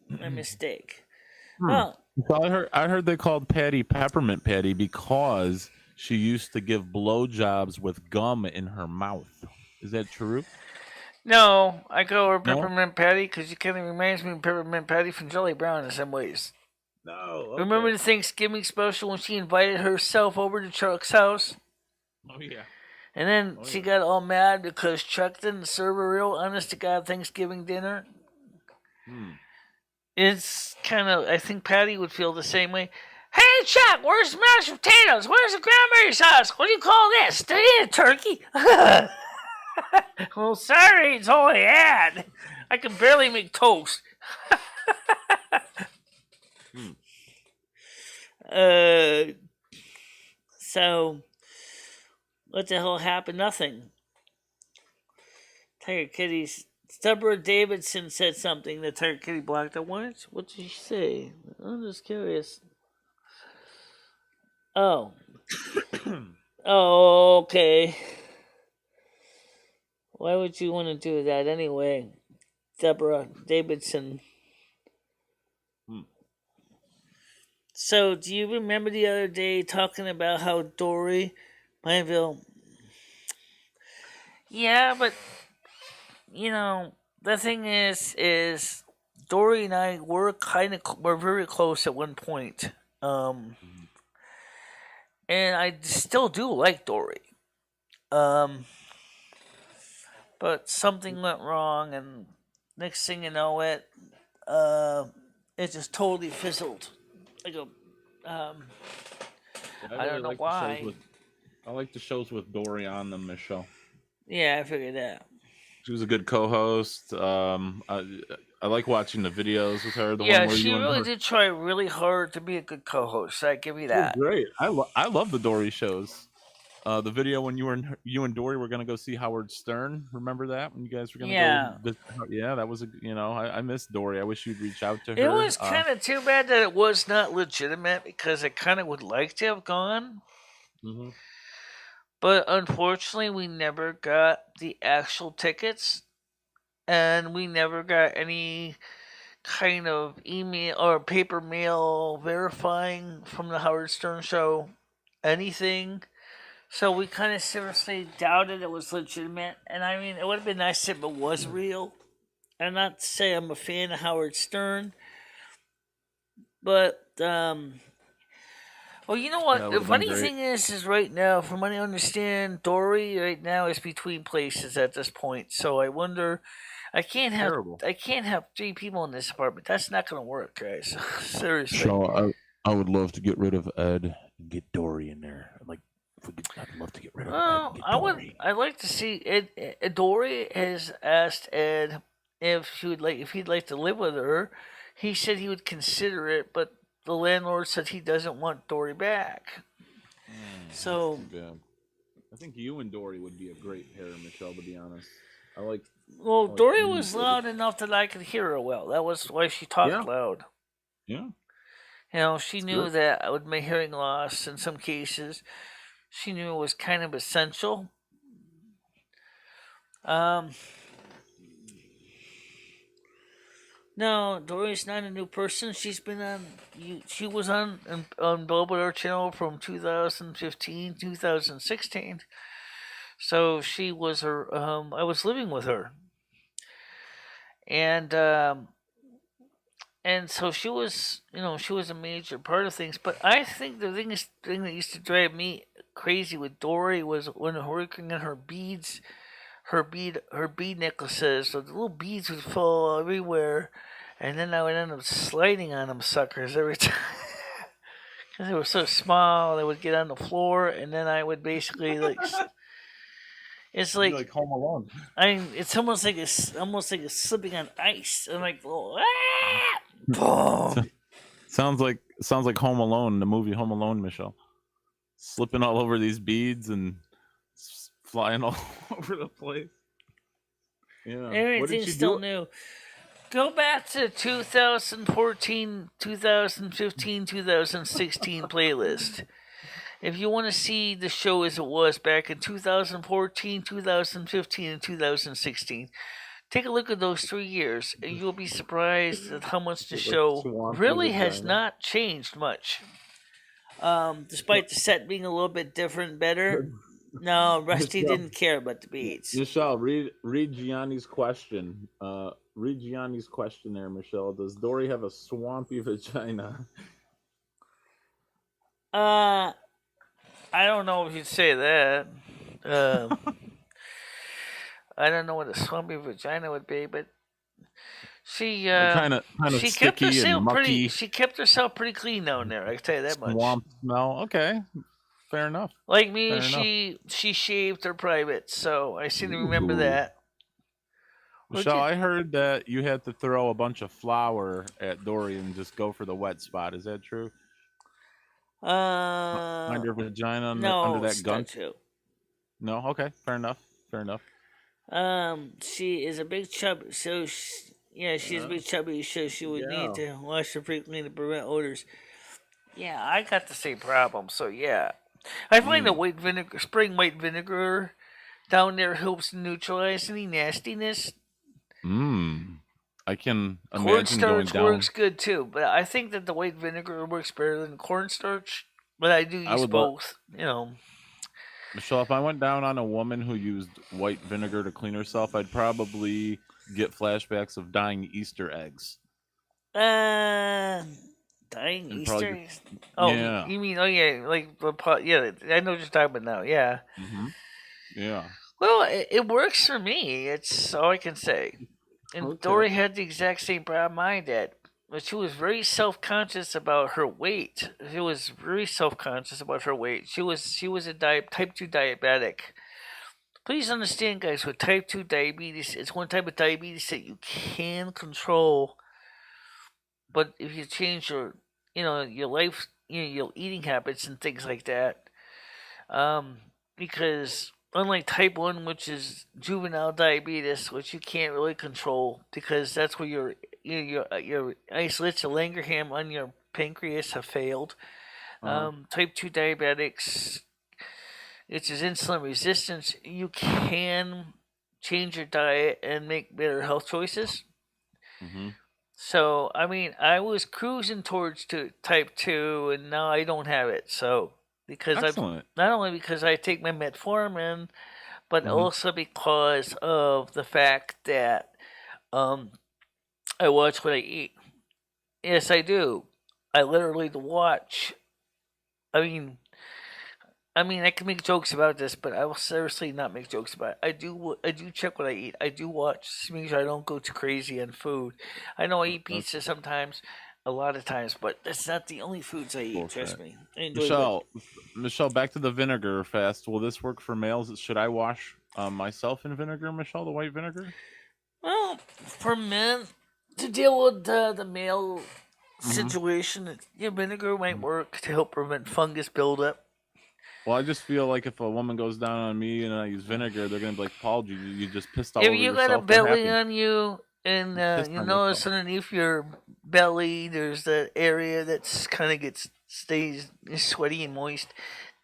My mistake. Well, I heard they called Patty Peppermint Patty because she used to give blowjobs with gum in her mouth. Is that true? No, I call her Peppermint Patty because she kind of reminds me of Peppermint Patty from Jelly Brown in some ways. No. Okay. Remember the Thanksgiving special when she invited herself over to Chuck's house? Oh, yeah. And then she got all mad because Chuck didn't serve a real honest-to-God Thanksgiving dinner. It's kind of, I think Patty would feel the same way. Hey, Chuck, where's the mashed potatoes? Where's the cranberry sauce? What do you call this? Did I eat a turkey? Well, sorry, it's all I had. I can barely make toast. So, what the hell happened? Nothing. Tiger Kitty's... Deborah Davidson said something that Tiger Kitty blocked out. What did she say? I'm just curious. Oh. Oh, okay. Why would you want to do that anyway? Deborah Davidson. So, do you remember the other day talking about how Dory Manville... Yeah, but... You know, the thing is Dory and I were very close at one point. And I still do like Dory. But something went wrong, and next thing you know it just totally fizzled. I don't know why. I like the shows with Dory on them, Michelle. Yeah, I figured that. She was a good co-host. I like watching the videos with her. She really did try really hard to be a good co-host. I give you that. Great. I love the Dory shows. The video when you and Dory were gonna go see Howard Stern. Remember that when you guys were gonna go? Yeah, that was I miss Dory. I wish you'd reach out to her. It was kind of too bad that it was not legitimate because I kind of would like to have gone. Mm-hmm. But unfortunately, we never got the actual tickets, and we never got any kind of email or paper mail verifying from the Howard Stern show anything. So we kind of seriously doubted it was legitimate. And I mean, it would have been nice if it was real. And not to say I'm a fan of Howard Stern, but well, you know what? The funny thing is right now, from what I understand, Dory right now is between places at this point. So I wonder, I can't have 3 people in this apartment. That's not going to work, guys. Seriously. Shaw, I would love to get rid of Ed and get Dory in there. I'd love to get rid of Ed and get Dory. I'd like to see Ed. Dory has asked Ed if he'd like to live with her. He said he would consider it, but the landlord said he doesn't want Dory back. So I think you and Dory would be a great pair, Michelle. To be honest, Dory was loud enough that I could hear her well. That was why she talked loud. Yeah. You know, she knew that with my hearing loss in some cases, she knew it was kind of essential. No, Dory's not a new person. She's been on. She was on Belvedere Channel from 2015, 2016. So she was her. I was living with her, and so she was. She was a major part of things. But I think the thing that used to drive me crazy with Dory was when working on her beads. Her bead necklaces, so the little beads would fall everywhere, and then I would end up sliding on them suckers every time because they were so small. They would get on the floor, and then I would basically it's like Home Alone. It's almost like it's slipping on ice. I'm like, boom. Sounds like Home Alone, the movie Home Alone, Michelle. Slipping all over these beads and flying all over the place. Yeah. Everything's still new. Go back to 2014, 2015, 2016 playlist. If you want to see the show as it was back in 2014, 2015, and 2016, take a look at those 3 years, and you'll be surprised at how much the show really has not changed much. Despite the set being a little bit different and better. No, Rusty didn't care about the beats. Michelle, read Gianni's question. Read Gianni's question there, Michelle. Does Dory have a swampy vagina? I don't know if you'd say that. I don't know what a swampy vagina would be, but she kind of she kept herself pretty clean down there. I can tell you that much. Swamp smell. Okay. Fair enough. Like me, she shaved her privates, so I seem to remember that. Michelle, I heard that you had to throw a bunch of flour at Dory and just go for the wet spot. Is that true? Under your vagina under that gunk? Too. No? Okay. Fair enough. She is a big chubby, so she's a big chubby, so she would need to wash her frequently to prevent odors. Yeah, I got the same problem, so yeah. I find that spring white vinegar down there helps neutralize any nastiness. I can imagine cornstarch going down. Works good too, but I think that the white vinegar works better than cornstarch. But I do use both, Michelle, if I went down on a woman who used white vinegar to clean herself, I'd probably get flashbacks of dying Easter eggs. Dying Easter eggs? Yeah. You mean, like the pot? Yeah, I know what you're talking about now. Yeah. Mm-hmm. Yeah. Well, it works for me. It's all I can say. And Dory had the exact same problem I did. But she was very self-conscious about her weight. She was very self-conscious about her weight. She was a type 2 diabetic. Please understand, guys, with type 2 diabetes, it's one type of diabetes that you can control. But if you change your life, your eating habits and things like that, because unlike type 1, which is juvenile diabetes, which you can't really control because that's where your islets, your Langerhans on your pancreas have failed. Type 2 diabetics which is insulin resistance, you can change your diet and make better health choices. Mm-hmm. So, I mean, I was cruising towards to type 2, and now I don't have it. So, because Excellent. not only because I take my metformin, but also because of the fact that I watch what I eat. Yes, I do. I literally watch. I mean, I can make jokes about this, but I will seriously not make jokes about it. I do check what I eat. I do watch to make sure I don't go too crazy on food. I know I eat pizza sometimes, a lot of times, but that's not the only foods I eat. Trust me. I enjoy Michelle, back to the vinegar fast. Will this work for males? Should I wash myself in vinegar, Michelle, the white vinegar? Well, for men to deal with the male situation, vinegar might work to help prevent fungus buildup. Well, I just feel like if a woman goes down on me and I use vinegar, they're gonna be like, "Paul, you just pissed all over yourself." If you got a What belly happened?" on you, and you notice underneath your belly, there's that area that's kind of stays sweaty and moist.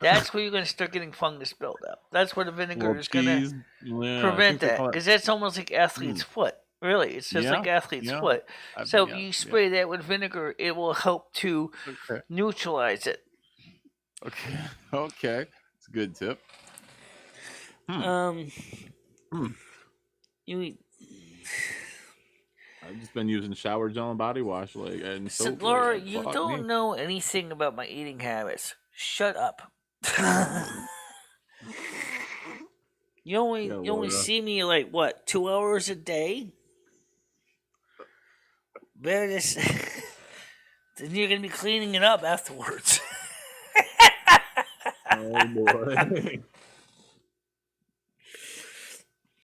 That's where you're gonna start getting fungus buildup. That's where the vinegar is gonna prevent that, because that's almost like athlete's foot. Really, it's just like athlete's foot. So if you spray that with vinegar, it will help to neutralize it. Okay, it's a good tip. You eat. I've just been using shower gel and body wash, and So, soap. Laura, you don't know anything about my eating habits. Shut up. You only see me like what, 2 hours a day? Better then you're gonna be cleaning it up afterwards. Oh boy.